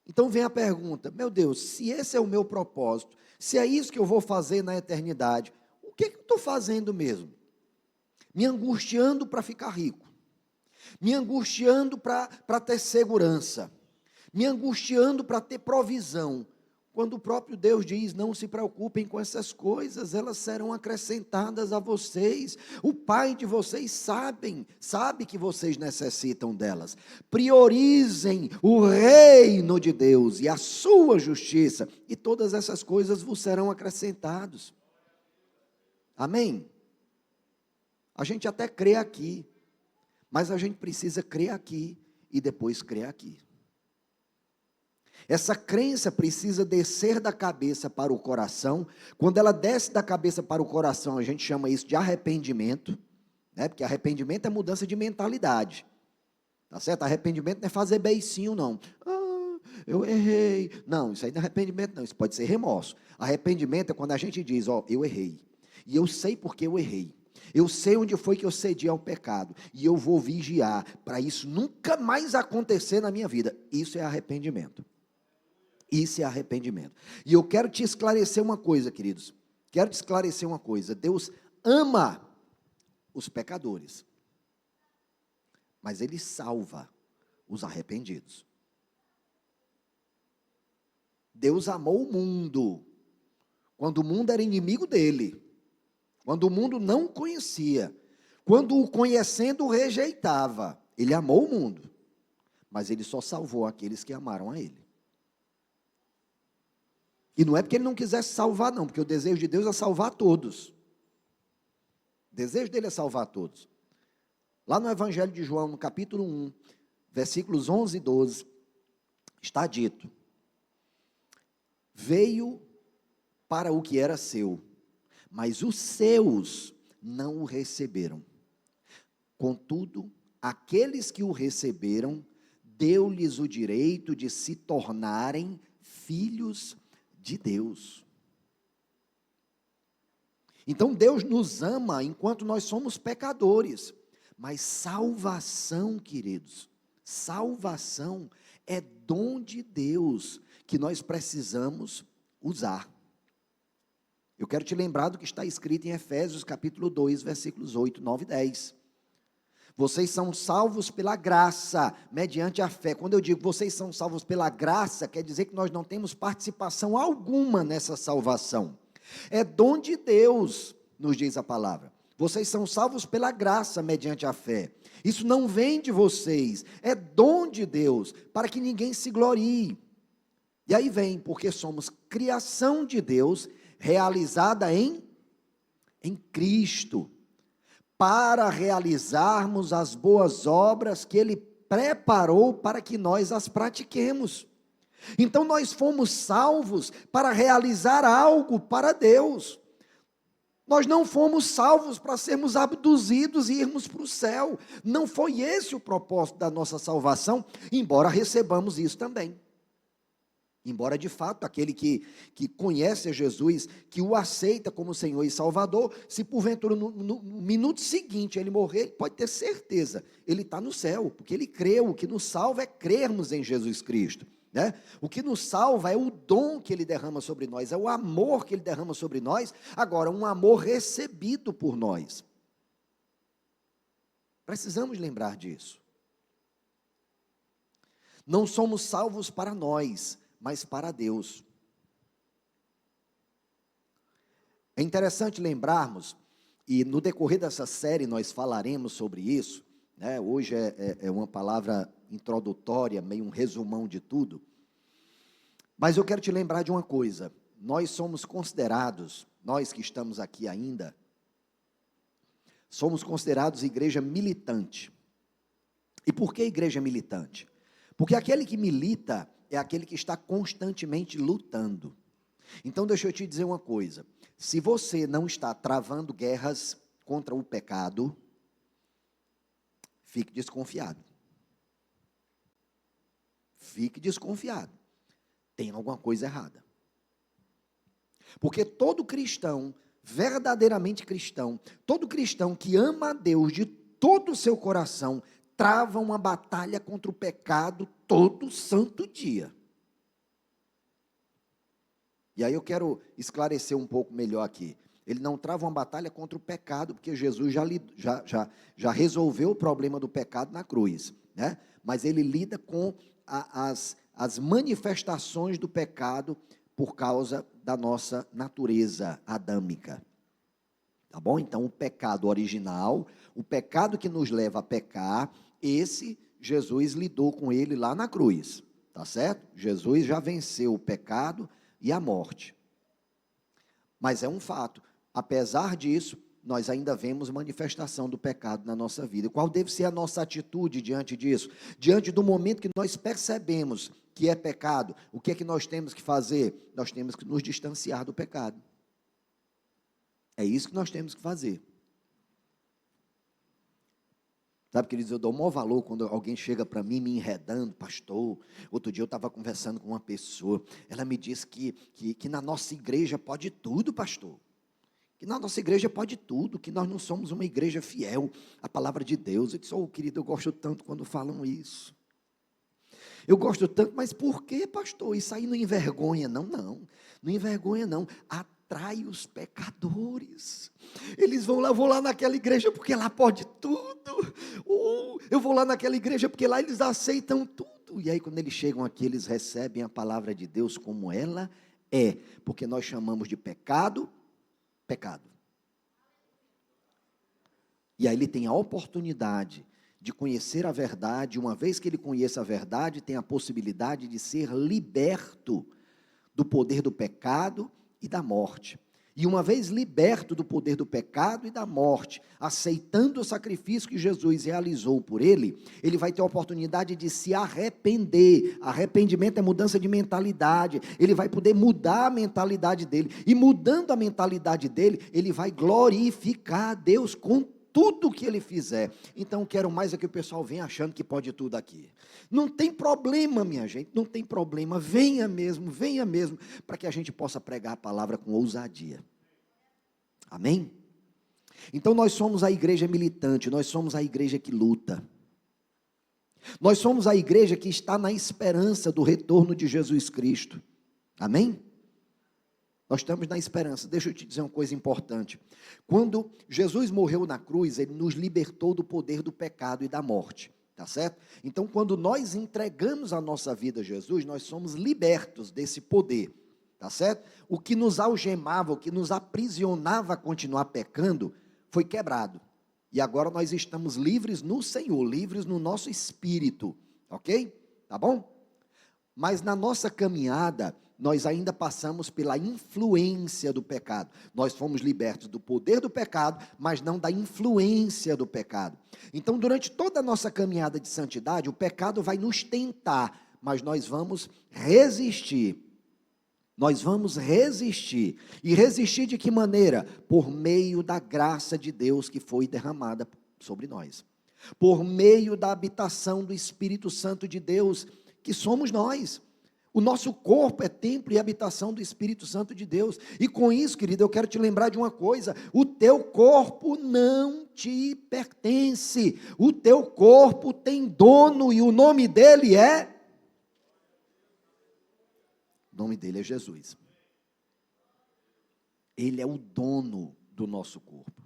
Então vem a pergunta, meu Deus, se esse é o meu propósito, se é isso que eu vou fazer na eternidade, o que eu estou fazendo mesmo? Me angustiando para ficar rico, me angustiando para ter segurança, me angustiando para ter provisão, quando o próprio Deus diz, não se preocupem com essas coisas, elas serão acrescentadas a vocês. O Pai de vocês sabe que vocês necessitam delas. Priorizem o reino de Deus e a sua justiça, e todas essas coisas vos serão acrescentadas. Amém? A gente até crê aqui, mas a gente precisa crer aqui e depois crer aqui. Essa crença precisa descer da cabeça para o coração. Quando ela desce da cabeça para o coração, a gente chama isso de arrependimento, né? Porque arrependimento é mudança de mentalidade, tá certo? Arrependimento não é fazer beicinho, não. eu errei. Não, isso aí não é arrependimento, não. Isso pode ser remorso. Arrependimento é quando a gente diz, ó, eu errei. E eu sei porque eu errei. Eu sei onde foi que eu cedi ao pecado. E eu vou vigiar para isso nunca mais acontecer na minha vida. Isso é arrependimento. Isso é arrependimento. E eu quero te esclarecer uma coisa, queridos. Quero te esclarecer uma coisa. Deus ama os pecadores, mas Ele salva os arrependidos. Deus amou o mundo, quando o mundo era inimigo dele, quando o mundo não o conhecia, quando o conhecendo o rejeitava. Ele amou o mundo, mas Ele só salvou aqueles que amaram a Ele. E não é porque Ele não quisesse salvar, não, porque o desejo de Deus é salvar todos. O desejo dele é salvar todos. Lá no Evangelho de João, no capítulo 1, versículos 11 e 12, está dito: veio para o que era seu, mas os seus não o receberam. Contudo, aqueles que o receberam, deu-lhes o direito de se tornarem filhos de Deus. Então Deus nos ama enquanto nós somos pecadores, mas salvação, queridos, salvação é dom de Deus que nós precisamos usar. Eu quero te lembrar do que está escrito em Efésios capítulo 2, versículos 8, 9 e 10. Vocês são salvos pela graça, mediante a fé. Quando eu digo vocês são salvos pela graça, quer dizer que nós não temos participação alguma nessa salvação. É dom de Deus, nos diz a palavra. Vocês são salvos pela graça, mediante a fé. Isso não vem de vocês, é dom de Deus, para que ninguém se glorie. E aí vem, porque somos criação de Deus, realizada em Cristo, para realizarmos as boas obras que Ele preparou para que nós as pratiquemos. Então nós fomos salvos para realizar algo para Deus. Nós não fomos salvos para sermos abduzidos e irmos para o céu. Não foi esse o propósito da nossa salvação, embora recebamos isso também. Embora de fato aquele que conhece a Jesus, que o aceita como Senhor e Salvador, se porventura no minuto seguinte ele morrer, ele pode ter certeza, ele está no céu, porque ele creu. O que nos salva é crermos em Jesus Cristo, né? O que nos salva é o dom que Ele derrama sobre nós, é o amor que Ele derrama sobre nós, agora um amor recebido por nós. Precisamos lembrar disso. Não somos salvos para nós, mas para Deus. É interessante lembrarmos, e no decorrer dessa série nós falaremos sobre isso, né? Hoje é uma palavra introdutória, meio um resumão de tudo, mas eu quero te lembrar de uma coisa: nós somos considerados, nós que estamos aqui ainda, somos considerados igreja militante. E por que igreja militante? Porque aquele que milita é aquele que está constantemente lutando. Então deixa eu te dizer uma coisa: se você não está travando guerras contra o pecado, fique desconfiado. Fique desconfiado. Tem alguma coisa errada. Porque todo cristão, verdadeiramente cristão, todo cristão que ama a Deus de todo o seu coração, trava uma batalha contra o pecado todo santo dia. E aí eu quero esclarecer um pouco melhor aqui. Ele não trava uma batalha contra o pecado, porque Jesus já resolveu o problema do pecado na cruz, né? Mas ele lida com as manifestações do pecado por causa da nossa natureza adâmica. Tá bom? Então, o pecado original, o pecado que nos leva a pecar, esse Jesus lidou com ele lá na cruz, tá certo? Jesus já venceu o pecado e a morte. Mas é um fato, apesar disso, nós ainda vemos manifestação do pecado na nossa vida. Qual deve ser a nossa atitude diante disso? Diante do momento que nós percebemos que é pecado, o que é que nós temos que fazer? Nós temos que nos distanciar do pecado. É isso que nós temos que fazer. Sabe, queridos, eu dou o maior valor quando alguém chega para mim me enredando, pastor. Outro dia eu estava conversando com uma pessoa, ela me disse que na nossa igreja pode tudo, pastor. Que na nossa igreja pode tudo, que nós não somos uma igreja fiel à palavra de Deus. Eu disse, querido, eu gosto tanto quando falam isso. Eu gosto tanto, mas por que, pastor? Isso aí não envergonha, não. Não envergonha, não. Atrai os pecadores. Eles vão lá, eu vou lá naquela igreja porque lá pode tudo. Eu vou lá naquela igreja porque lá eles aceitam tudo. E aí, quando eles chegam aqui, eles recebem a palavra de Deus como ela é. Porque nós chamamos de pecado. E aí ele tem a oportunidade de conhecer a verdade. Uma vez que ele conheça a verdade, tem a possibilidade de ser liberto do poder do pecado e da morte. E uma vez liberto do poder do pecado e da morte, aceitando o sacrifício que Jesus realizou por ele, ele vai ter a oportunidade de se arrepender. Arrependimento é mudança de mentalidade. Ele vai poder mudar a mentalidade dele. E mudando a mentalidade dele, ele vai glorificar a Deus com tudo que ele fizer. Então, quero mais é que o pessoal venha achando que pode tudo aqui. Não tem problema, minha gente, não tem problema. Venha mesmo, para que a gente possa pregar a palavra com ousadia. Amém? Então, nós somos a igreja militante, nós somos a igreja que luta. Nós somos a igreja que está na esperança do retorno de Jesus Cristo. Amém? Nós estamos na esperança. Deixa eu te dizer uma coisa importante. Quando Jesus morreu na cruz, ele nos libertou do poder do pecado e da morte. Tá certo? Então, quando nós entregamos a nossa vida a Jesus, nós somos libertos desse poder. Tá certo? O que nos algemava, o que nos aprisionava a continuar pecando, foi quebrado. E agora nós estamos livres no Senhor, livres no nosso espírito. Ok? Tá bom? Mas na nossa caminhada, nós ainda passamos pela influência do pecado. Nós fomos libertos do poder do pecado, mas não da influência do pecado. Então, durante toda a nossa caminhada de santidade, o pecado vai nos tentar, mas nós vamos resistir. Nós vamos resistir. E resistir de que maneira? Por meio da graça de Deus que foi derramada sobre nós. Por meio da habitação do Espírito Santo de Deus, que somos nós. O nosso corpo é templo e habitação do Espírito Santo de Deus. E com isso, querido, eu quero te lembrar de uma coisa: o teu corpo não te pertence. O teu corpo tem dono e o nome dele é? O nome dele é Jesus. Ele é o dono do nosso corpo.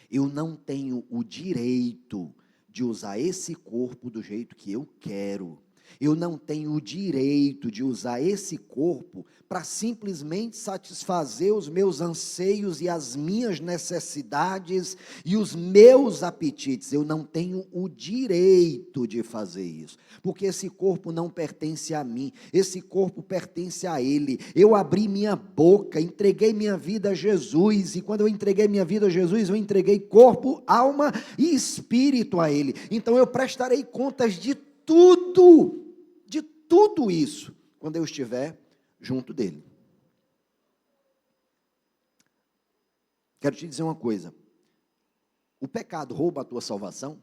Eu não tenho o direito de usar esse corpo do jeito que eu quero. Eu não tenho o direito de usar esse corpo para simplesmente satisfazer os meus anseios e as minhas necessidades e os meus apetites. Eu não tenho o direito de fazer isso, porque esse corpo não pertence a mim, esse corpo pertence a Ele. Eu abri minha boca, entreguei minha vida a Jesus, e quando eu entreguei minha vida a Jesus, eu entreguei corpo, alma e espírito a Ele. Então eu prestarei contas de tudo isso, quando eu estiver junto dele. Quero te dizer uma coisa: o pecado rouba a tua salvação? O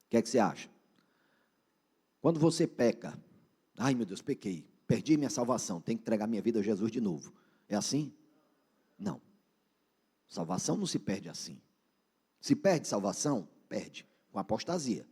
que é que você acha? Quando você peca, ai meu Deus, pequei, perdi minha salvação, tenho que entregar minha vida a Jesus de novo. É assim? Não. Salvação não se perde assim. Se perde salvação, perde com apostasia.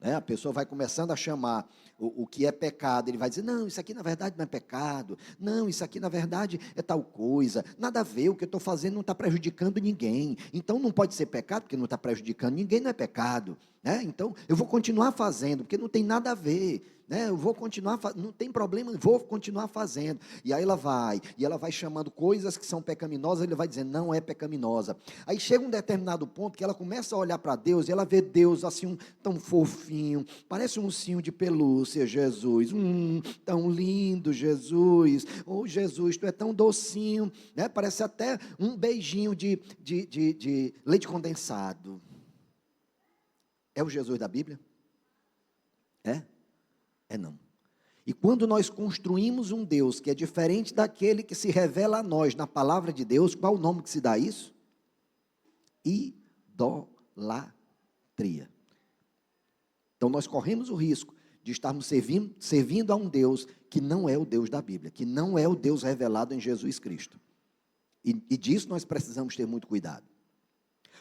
A pessoa vai começando a chamar o que é pecado, ele vai dizer, não, isso aqui na verdade não é pecado, não, isso aqui na verdade é tal coisa, nada a ver, o que eu estou fazendo não está prejudicando ninguém, então não pode ser pecado, porque não está prejudicando ninguém, não é pecado, então eu vou continuar fazendo, porque não tem nada a ver, eu vou continuar, não tem problema, vou continuar fazendo. E aí ela vai chamando coisas que são pecaminosas, ele vai dizendo, não é pecaminosa. Aí chega um determinado ponto que ela começa a olhar para Deus, e ela vê Deus assim, tão fofinho, parece um ursinho de pelúcia, Jesus, tão lindo, Jesus, oh Jesus, tu é tão docinho, parece até um beijinho de leite condensado. É o Jesus da Bíblia? É não. E quando nós construímos um Deus que é diferente daquele que se revela a nós na palavra de Deus, qual o nome que se dá a isso? Idolatria. idolatria. Então nós corremos o risco de estarmos servindo a um Deus que não é o Deus da Bíblia, que não é o Deus revelado em Jesus Cristo. E disso nós precisamos ter muito cuidado.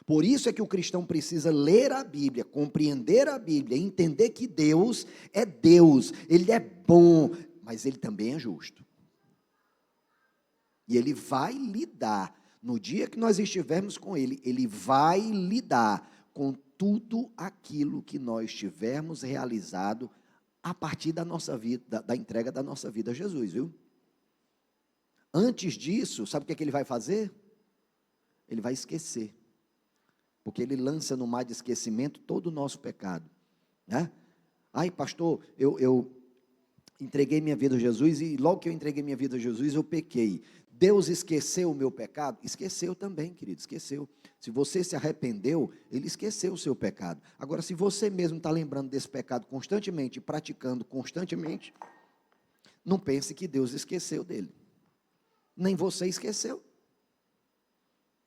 Por isso é que o cristão precisa ler a Bíblia, compreender a Bíblia, entender que Deus, Ele é bom, mas Ele também é justo. E Ele vai lidar, no dia que nós estivermos com Ele, Ele vai lidar com tudo aquilo que nós tivermos realizado a partir da nossa vida, da entrega da nossa vida a Jesus, viu? Antes disso, sabe o que é que Ele vai fazer? Ele vai esquecer. Porque Ele lança no mar de esquecimento todo o nosso pecado, né? Ai, pastor, eu entreguei minha vida a Jesus e logo que eu entreguei minha vida a Jesus, eu pequei. Deus esqueceu o meu pecado? Esqueceu também, querido, esqueceu. Se você se arrependeu, Ele esqueceu o seu pecado. Agora, se você mesmo está lembrando desse pecado constantemente, praticando constantemente, não pense que Deus esqueceu dele. Nem você esqueceu.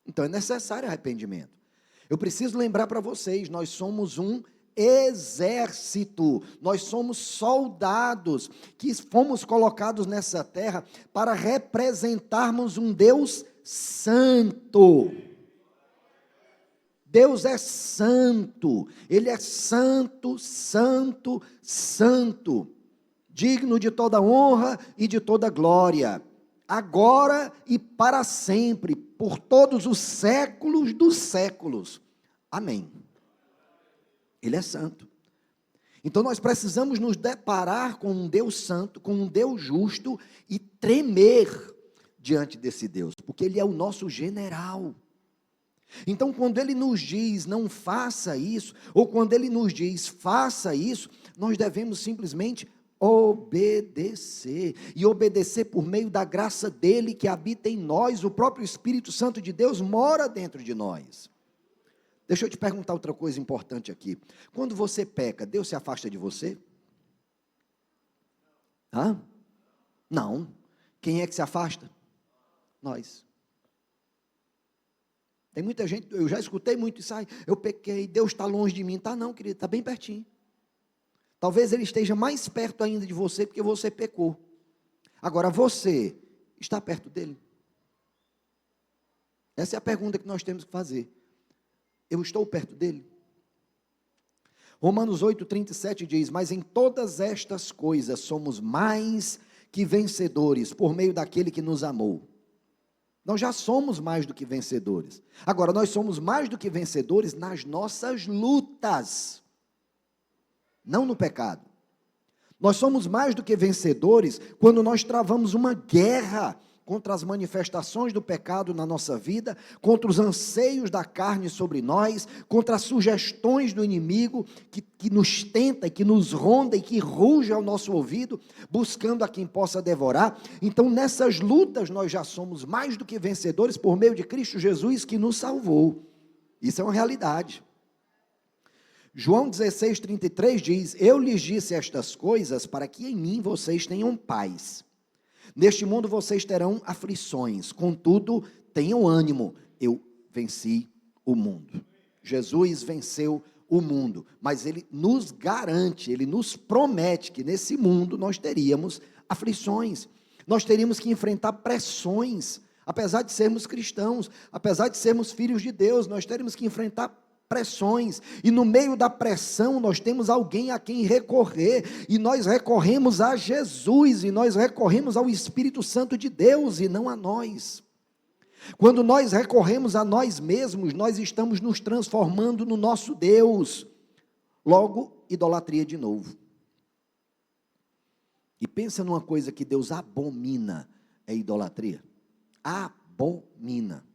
Então é necessário arrependimento. Eu preciso lembrar para vocês, nós somos um exército, nós somos soldados que fomos colocados nessa terra para representarmos um Deus santo. Deus é santo, Ele é santo, santo, santo, digno de toda honra e de toda glória, agora e para sempre, por todos os séculos dos séculos. Amém. Ele é santo. Então nós precisamos nos deparar com um Deus santo, com um Deus justo e tremer diante desse Deus, porque Ele é o nosso general. Então quando Ele nos diz não faça isso, ou quando Ele nos diz faça isso, nós devemos simplesmente obedecer, e obedecer por meio da graça dEle que habita em nós. O próprio Espírito Santo de Deus mora dentro de nós. Deixa eu te perguntar outra coisa importante aqui. Quando você peca, Deus se afasta de você? Hã? Não. Quem é que se afasta? Nós. Tem muita gente, eu já escutei muito isso, eu pequei, Deus está longe de mim. Está não, querido, está bem pertinho. Talvez Ele esteja mais perto ainda de você, porque você pecou. Agora, você está perto dEle? Essa é a pergunta que nós temos que fazer. Eu estou perto dEle? Romanos 8,37 diz, mas em todas estas coisas somos mais que vencedores, por meio daquele que nos amou. Nós já somos mais do que vencedores. Agora, nós somos mais do que vencedores nas nossas lutas, não no pecado. Nós somos mais do que vencedores quando nós travamos uma guerra contra as manifestações do pecado na nossa vida, contra os anseios da carne sobre nós, contra as sugestões do inimigo que nos tenta, que nos ronda e que ruge ao nosso ouvido, buscando a quem possa devorar. Então nessas lutas nós já somos mais do que vencedores por meio de Cristo Jesus que nos salvou. Isso é uma realidade. João 16,33 diz, eu lhes disse estas coisas para que em mim vocês tenham paz. Neste mundo vocês terão aflições, contudo, tenham ânimo, eu venci o mundo. Jesus venceu o mundo, mas Ele nos garante, Ele nos promete que nesse mundo nós teríamos aflições, nós teríamos que enfrentar pressões, apesar de sermos cristãos, apesar de sermos filhos de Deus, nós teríamos que enfrentar pressões, e no meio da pressão nós temos alguém a quem recorrer, e nós recorremos a Jesus, e nós recorremos ao Espírito Santo de Deus, e não a nós. Quando nós recorremos a nós mesmos, nós estamos nos transformando no nosso Deus, logo, idolatria de novo. E pensa numa coisa que Deus abomina, é idolatria, abomina.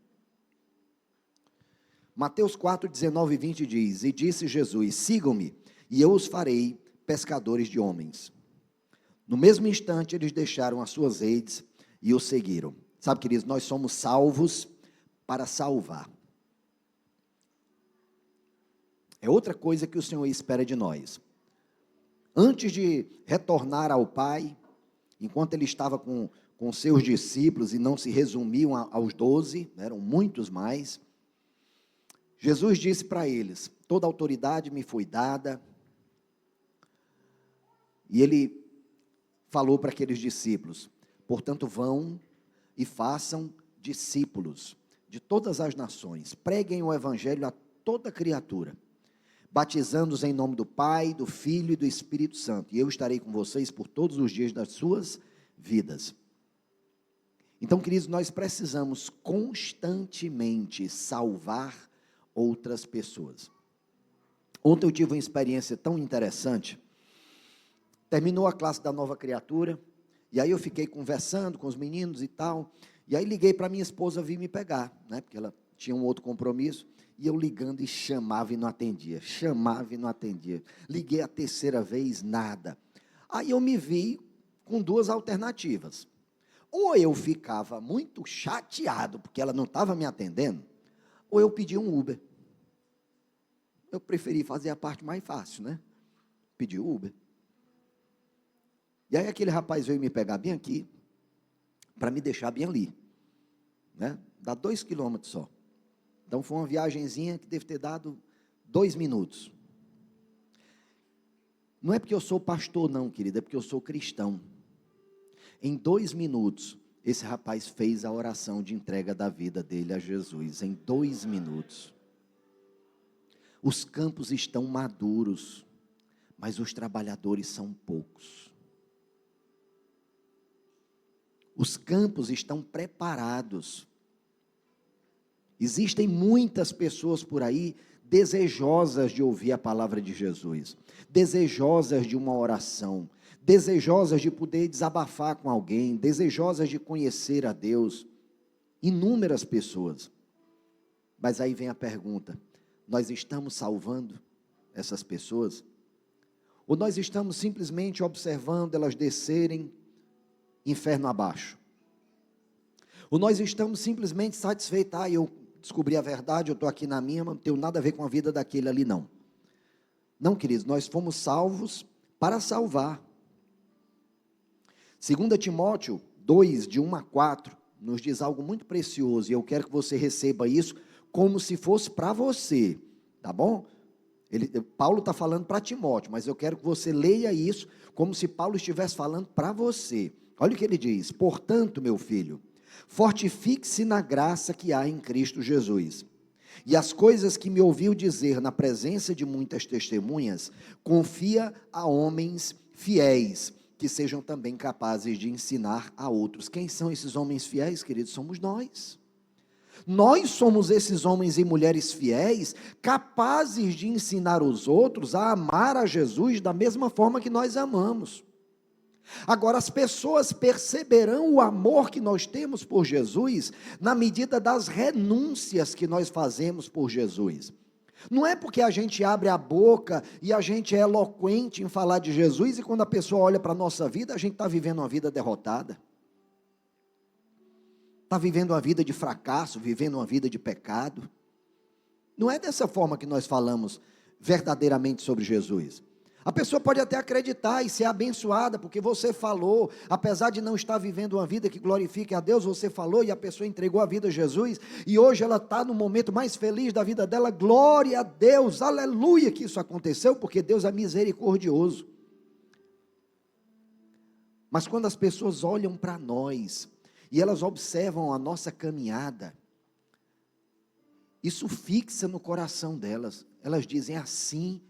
Mateus 4, 19 e 20 diz, e disse Jesus, sigam-me, e eu os farei pescadores de homens. No mesmo instante, eles deixaram as suas redes e o seguiram. Sabe, queridos, nós somos salvos para salvar. É outra coisa que o Senhor espera de nós. Antes de retornar ao Pai, enquanto Ele estava com seus discípulos, e não se resumiam aos 12, eram muitos mais, Jesus disse para eles, toda autoridade me foi dada. E ele falou para aqueles discípulos: portanto, vão e façam discípulos de todas as nações, preguem o evangelho a toda criatura, batizando-os em nome do Pai, do Filho e do Espírito Santo, e eu estarei com vocês por todos os dias das suas vidas. Então, queridos, nós precisamos constantemente salvar outras pessoas. Ontem eu tive uma experiência tão interessante. Terminou a classe da nova criatura, e aí eu fiquei conversando com os meninos e tal, e aí liguei para minha esposa vir me pegar, né, porque ela tinha um outro compromisso, e eu ligando e chamava e não atendia, liguei a terceira vez, nada. Aí eu me vi com duas alternativas: ou eu ficava muito chateado, porque ela não estava me atendendo, ou eu pedia um Uber. Eu preferi fazer a parte mais fácil, né, pedir Uber. E aí aquele rapaz veio me pegar bem aqui, para me deixar bem ali, né? Dá 2 quilômetros só. Então foi uma viagenzinha que deve ter dado 2 minutos. Não é porque eu sou pastor não, querida, é porque eu sou cristão. Em 2 minutos, esse rapaz fez a oração de entrega da vida dele a Jesus, em 2 minutos. Os campos estão maduros, mas os trabalhadores são poucos. Os campos estão preparados. Existem muitas pessoas por aí desejosas de ouvir a palavra de Jesus, desejosas de uma oração, desejosas de poder desabafar com alguém, desejosas de conhecer a Deus. Inúmeras pessoas. Mas aí vem a pergunta: nós estamos salvando essas pessoas? Ou nós estamos simplesmente observando elas descerem inferno abaixo? Ou nós estamos simplesmente satisfeitos: eu descobri a verdade, eu estou aqui na minha, mas não tenho nada a ver com a vida daquele ali, não. Não, queridos, nós fomos salvos para salvar. 2 Timóteo 2, de 1 a 4, nos diz algo muito precioso, e eu quero que você receba isso como se fosse para você, tá bom? Paulo está falando para Timóteo, mas eu quero que você leia isso como se Paulo estivesse falando para você. Olha o que ele diz: portanto, meu filho, fortifique-se na graça que há em Cristo Jesus, e as coisas que me ouviu dizer na presença de muitas testemunhas, confia a homens fiéis, que sejam também capazes de ensinar a outros. Quem são esses homens fiéis, queridos? Somos nós. Nós somos esses homens e mulheres fiéis, capazes de ensinar os outros a amar a Jesus da mesma forma que nós amamos. Agora, as pessoas perceberão o amor que nós temos por Jesus na medida das renúncias que nós fazemos por Jesus. Não é porque a gente abre a boca e a gente é eloquente em falar de Jesus, e quando a pessoa olha para a nossa vida, a gente está vivendo uma vida derrotada, está vivendo uma vida de fracasso, vivendo uma vida de pecado. Não é dessa forma que nós falamos verdadeiramente sobre Jesus. A pessoa pode até acreditar e ser abençoada, porque você falou, apesar de não estar vivendo uma vida que glorifique a Deus, você falou e a pessoa entregou a vida a Jesus, e hoje ela está no momento mais feliz da vida dela. Glória a Deus, aleluia que isso aconteceu, porque Deus é misericordioso. Mas quando as pessoas olham para nós, e elas observam a nossa caminhada, isso fixa no coração delas. Elas dizem: é assim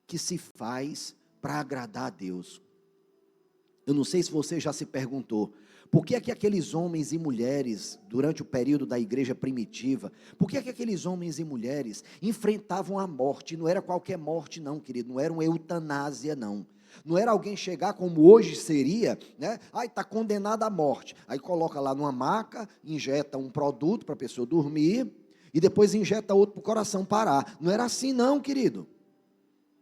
que se faz para agradar a Deus. Eu não sei se você já se perguntou, por que é que aqueles homens e mulheres, durante o período da igreja primitiva, por que é que aqueles homens e mulheres enfrentavam a morte? Não era qualquer morte não, querido, não era uma eutanásia não. Não era alguém chegar como hoje seria, né? Está condenado à morte. Aí coloca lá numa maca, injeta um produto para a pessoa dormir, e depois injeta outro para o coração parar. Não era assim não, querido.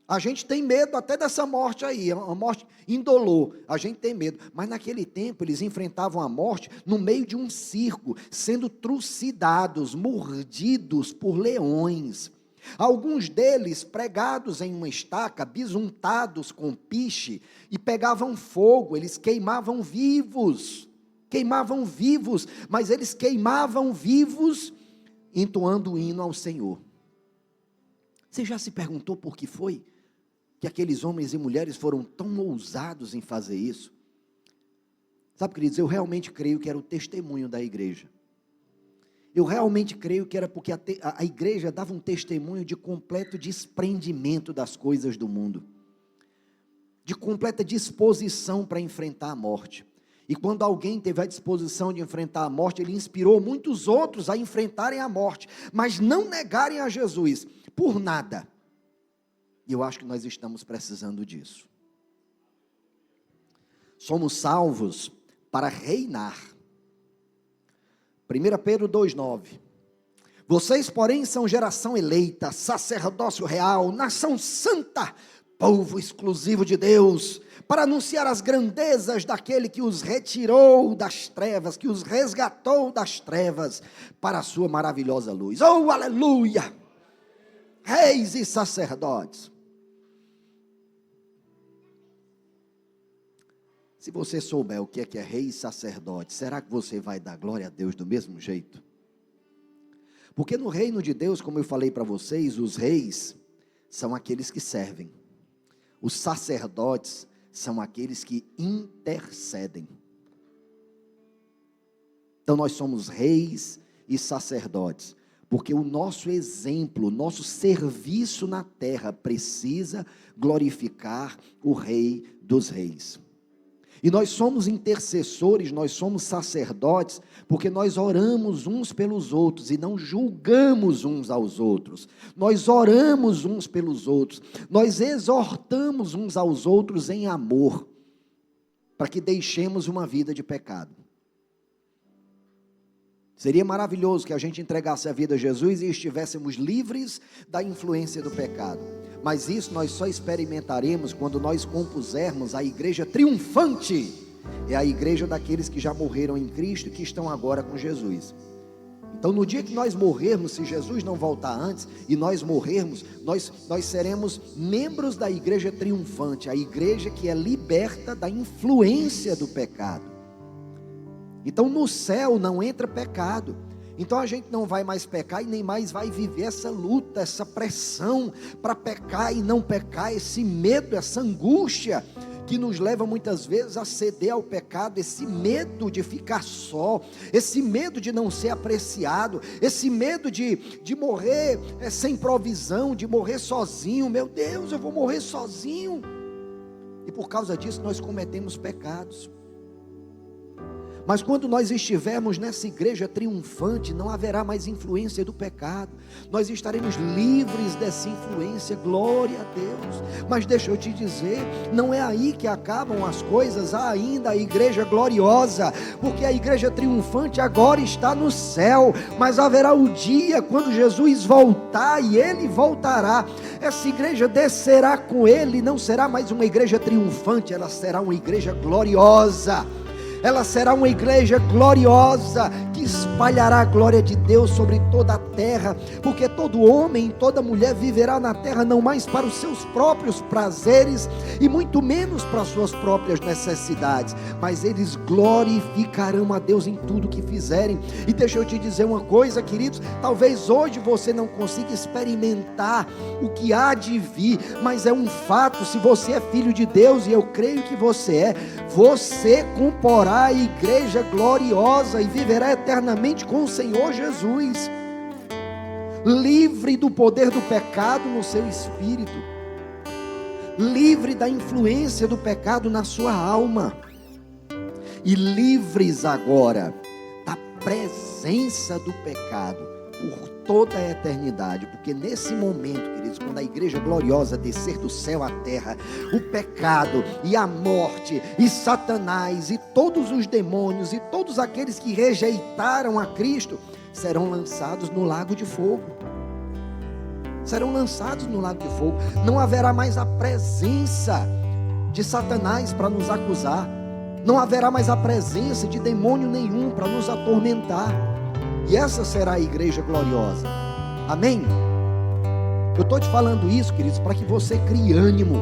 A gente tem medo até dessa morte aí, a morte indolor, a gente tem medo, mas naquele tempo eles enfrentavam a morte no meio de um circo, sendo trucidados, mordidos por leões, alguns deles pregados em uma estaca, bisuntados com piche, e pegavam fogo, eles queimavam vivos, mas eles queimavam vivos, entoando o hino ao Senhor. Você já se perguntou por que foi que aqueles homens e mulheres foram tão ousados em fazer isso? Sabe, queridos, eu realmente creio que era o testemunho da igreja. Eu realmente creio que era porque a igreja dava um testemunho de completo desprendimento das coisas do mundo, de completa disposição para enfrentar a morte. E quando alguém teve a disposição de enfrentar a morte, ele inspirou muitos outros a enfrentarem a morte, mas não negarem a Jesus por nada. E eu acho que nós estamos precisando disso. Somos salvos para reinar. 1 Pedro 2,9. Vocês, porém, são geração eleita, sacerdócio real, nação santa, povo exclusivo de Deus, para anunciar as grandezas daquele que os retirou das trevas, que os resgatou das trevas, para a sua maravilhosa luz. Oh, aleluia! Reis e sacerdotes. Se você souber o que é rei e sacerdote, será que você vai dar glória a Deus do mesmo jeito? Porque no reino de Deus, como eu falei para vocês, os reis são aqueles que servem. Os sacerdotes são aqueles que intercedem. Então nós somos reis e sacerdotes, porque o nosso exemplo, o nosso serviço na terra precisa glorificar o Rei dos Reis. E nós somos intercessores, nós somos sacerdotes, porque nós oramos uns pelos outros e não julgamos uns aos outros. Nós oramos uns pelos outros, nós exortamos uns aos outros em amor, para que deixemos uma vida de pecado. Seria maravilhoso que a gente entregasse a vida a Jesus e estivéssemos livres da influência do pecado. Mas isso nós só experimentaremos quando nós compusermos a igreja triunfante. É a igreja daqueles que já morreram em Cristo e que estão agora com Jesus. Então no dia que nós morrermos, se Jesus não voltar antes, e nós morrermos, nós seremos membros da igreja triunfante, a igreja que é liberta da influência do pecado. Então no céu não entra pecado. Então a gente não vai mais pecar e nem mais vai viver essa luta, essa pressão para pecar e não pecar, esse medo, essa angústia que nos leva muitas vezes a ceder ao pecado, esse medo de ficar só, esse medo de não ser apreciado, esse medo de morrer sem provisão, de morrer sozinho. Meu Deus, eu vou morrer sozinho. E por causa disso nós cometemos pecados. Mas quando nós estivermos nessa igreja triunfante, não haverá mais influência do pecado, nós estaremos livres dessa influência, glória a Deus. Mas deixa eu te dizer, não é aí que acabam as coisas, há ainda a igreja gloriosa, porque a igreja triunfante agora está no céu, mas haverá o dia quando Jesus voltar, e Ele voltará, essa igreja descerá com Ele, não será mais uma igreja triunfante, ela será uma igreja gloriosa. Ela será uma igreja gloriosa, que espalhará a glória de Deus sobre toda a terra, porque todo homem e toda mulher viverá na terra não mais para os seus próprios prazeres, e muito menos para as suas próprias necessidades, mas eles glorificarão a Deus em tudo que fizerem. E deixa eu te dizer uma coisa, queridos, talvez hoje você não consiga experimentar o que há de vir, mas é um fato, se você é filho de Deus, e eu creio que você comporá a igreja gloriosa e viverá eternamente com o Senhor Jesus, livre do poder do pecado no seu espírito, livre da influência do pecado na sua alma, e livres agora da presença do pecado por toda a eternidade, porque nesse momento, queridos, quando a igreja gloriosa descer do céu à terra, o pecado e a morte e Satanás e todos os demônios e todos aqueles que rejeitaram a Cristo serão lançados no lago de fogo. Serão lançados no lago de fogo. Não haverá mais a presença de Satanás para nos acusar, não haverá mais a presença de demônio nenhum para nos atormentar. E essa será a igreja gloriosa. Amém? Eu estou te falando isso, queridos, para que você crie ânimo,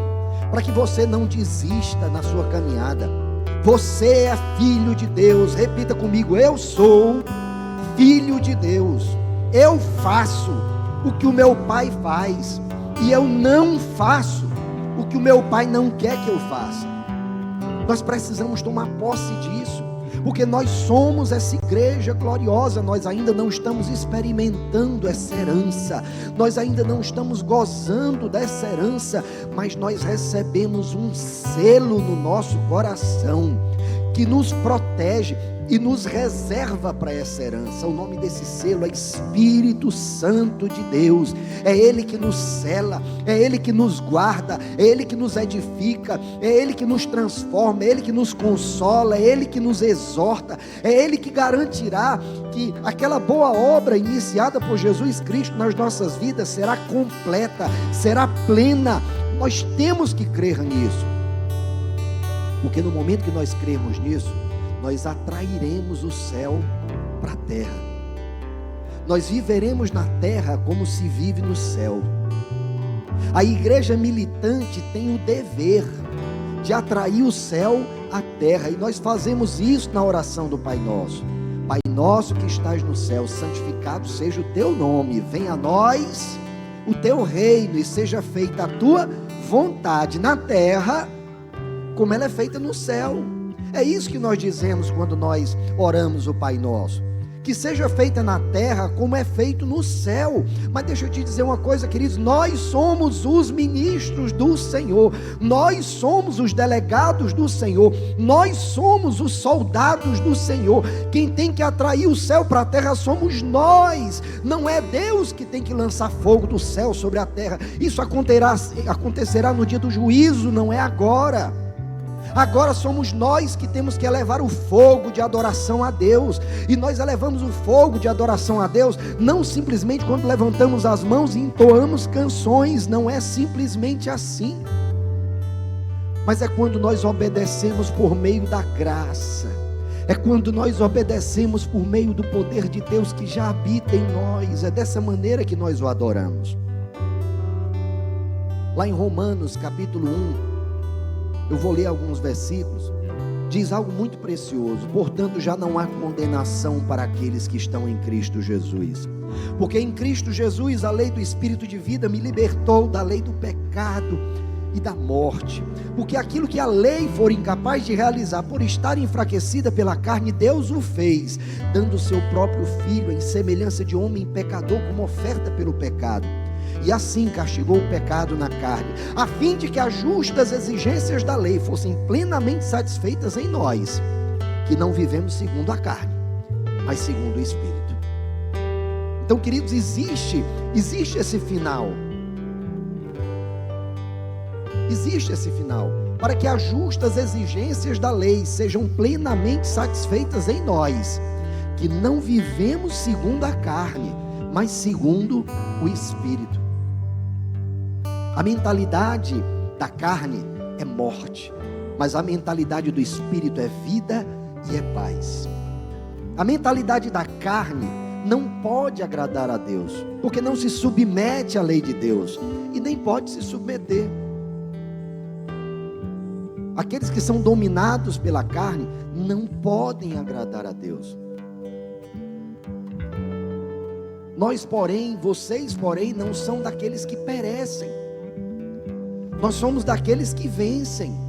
para que você não desista na sua caminhada. Você é filho de Deus. Repita comigo: eu sou filho de Deus. Eu faço o que o meu Pai faz. e eu não faço o que o meu Pai não quer que eu faça. Nós precisamos tomar posse disso, porque nós somos essa igreja gloriosa. Nós ainda não estamos experimentando essa herança, nós ainda não estamos gozando dessa herança, mas nós recebemos um selo no nosso coração, que nos protege e nos reserva para essa herança. O nome desse selo é Espírito Santo de Deus. É Ele que nos sela, é Ele que nos guarda, é Ele que nos edifica, é Ele que nos transforma, é Ele que nos consola, é Ele que nos exorta, é Ele que garantirá que aquela boa obra iniciada por Jesus Cristo nas nossas vidas será completa, será plena. Nós temos que crer nisso, porque no momento que nós crermos nisso, nós atrairemos o céu para a terra. Nós viveremos na terra como se vive no céu. A igreja militante tem o dever de atrair o céu à terra, e nós fazemos isso na oração do Pai Nosso. Pai nosso que estás no céu, santificado seja o teu nome, venha a nós o teu reino, e seja feita a tua vontade na terra como ela é feita no céu. É isso que nós dizemos quando nós oramos o Pai Nosso, que seja feita na terra como é feito no céu. Mas deixa eu te dizer uma coisa, queridos, nós somos os ministros do Senhor, nós somos os delegados do Senhor, nós somos os soldados do Senhor. Quem tem que atrair o céu para a terra somos nós, não é Deus que tem que lançar fogo do céu sobre a terra. Isso acontecerá no dia do juízo, não é agora. Agora somos nós que temos que elevar o fogo de adoração a Deus, e nós elevamos o fogo de adoração a Deus, não simplesmente quando levantamos as mãos e entoamos canções, não é simplesmente assim, mas é quando nós obedecemos por meio da graça, é quando nós obedecemos por meio do poder de Deus que já habita em nós, é dessa maneira que nós o adoramos. Lá em Romanos capítulo 1, eu vou ler alguns versículos, diz algo muito precioso: portanto já não há condenação para aqueles que estão em Cristo Jesus, porque em Cristo Jesus a lei do Espírito de vida me libertou da lei do pecado e da morte, porque aquilo que a lei for incapaz de realizar por estar enfraquecida pela carne, Deus o fez, dando o seu próprio Filho em semelhança de homem pecador como oferta pelo pecado, e assim castigou o pecado na carne, a fim de que as justas exigências da lei fossem plenamente satisfeitas em nós, que não vivemos segundo a carne, mas segundo o Espírito. Então, queridos, existe esse final, para que as justas exigências da lei sejam plenamente satisfeitas em nós, que não vivemos segundo a carne, mas segundo o Espírito. A mentalidade da carne é morte, mas a mentalidade do Espírito é vida e é paz. A mentalidade da carne não pode agradar a Deus, porque não se submete à lei de Deus, e nem pode se submeter. Aqueles que são dominados pela carne não podem agradar a Deus. Nós, porém, vocês, porém, não são daqueles que perecem, nós somos daqueles que vencem.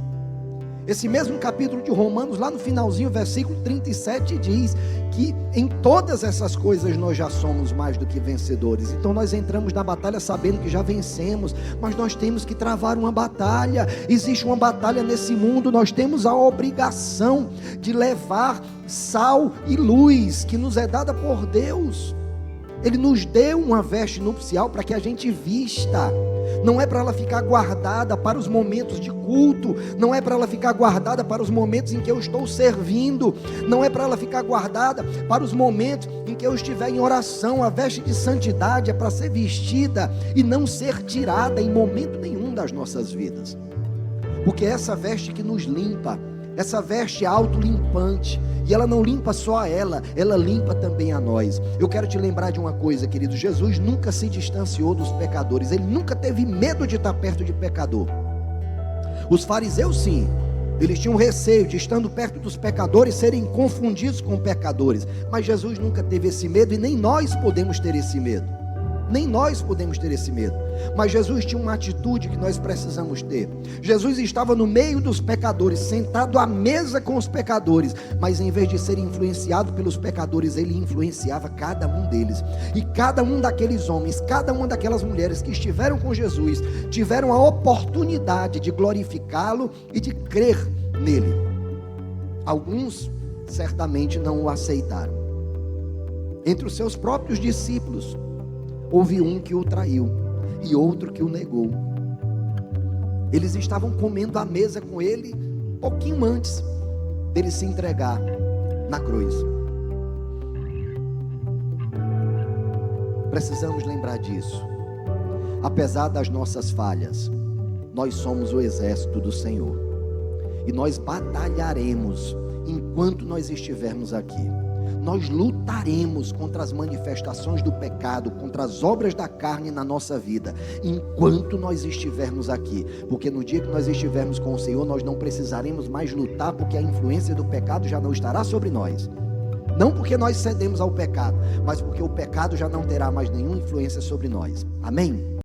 Esse mesmo capítulo de Romanos, lá no finalzinho, versículo 37, diz que em todas essas coisas nós já somos mais do que vencedores. Então nós entramos na batalha sabendo que já vencemos, mas nós temos que travar uma batalha. Existe uma batalha nesse mundo, nós temos a obrigação de levar sal e luz, que nos é dada por Deus. Ele nos deu uma veste nupcial para que a gente vista. Não é para ela ficar guardada para os momentos de culto, não é para ela ficar guardada para os momentos em que eu estou servindo, não é para ela ficar guardada para os momentos em que eu estiver em oração. A veste de santidade é para ser vestida e não ser tirada em momento nenhum das nossas vidas, porque essa veste que nos limpa, essa veste é autolimpante, e ela não limpa só a ela limpa também a nós. Eu quero te lembrar de uma coisa, querido: Jesus nunca se distanciou dos pecadores, ele nunca teve medo de estar perto de pecador. Os fariseus sim, eles tinham receio de, estando perto dos pecadores, serem confundidos com pecadores, mas Jesus nunca teve esse medo, e nem nós podemos ter esse medo. Nem nós podemos ter esse medo. Mas Jesus tinha uma atitude que nós precisamos ter. Jesus estava no meio dos pecadores, sentado à mesa com os pecadores, mas em vez de ser influenciado pelos pecadores, ele influenciava cada um deles. E cada um daqueles homens, cada uma daquelas mulheres que estiveram com Jesus, tiveram a oportunidade de glorificá-lo e de crer nele. Alguns certamente não o aceitaram. Entre os seus próprios discípulos, houve um que o traiu e outro que o negou. Eles estavam comendo à mesa com ele pouquinho antes dele se entregar na cruz. Precisamos lembrar disso. Apesar das nossas falhas, nós somos o exército do Senhor. E nós batalharemos enquanto nós estivermos aqui. Nós lutaremos contra as manifestações do pecado, contra as obras da carne na nossa vida, enquanto nós estivermos aqui, porque no dia que nós estivermos com o Senhor, nós não precisaremos mais lutar, porque a influência do pecado já não estará sobre nós. Não porque nós cedemos ao pecado, mas porque o pecado já não terá mais nenhuma influência sobre nós. Amém?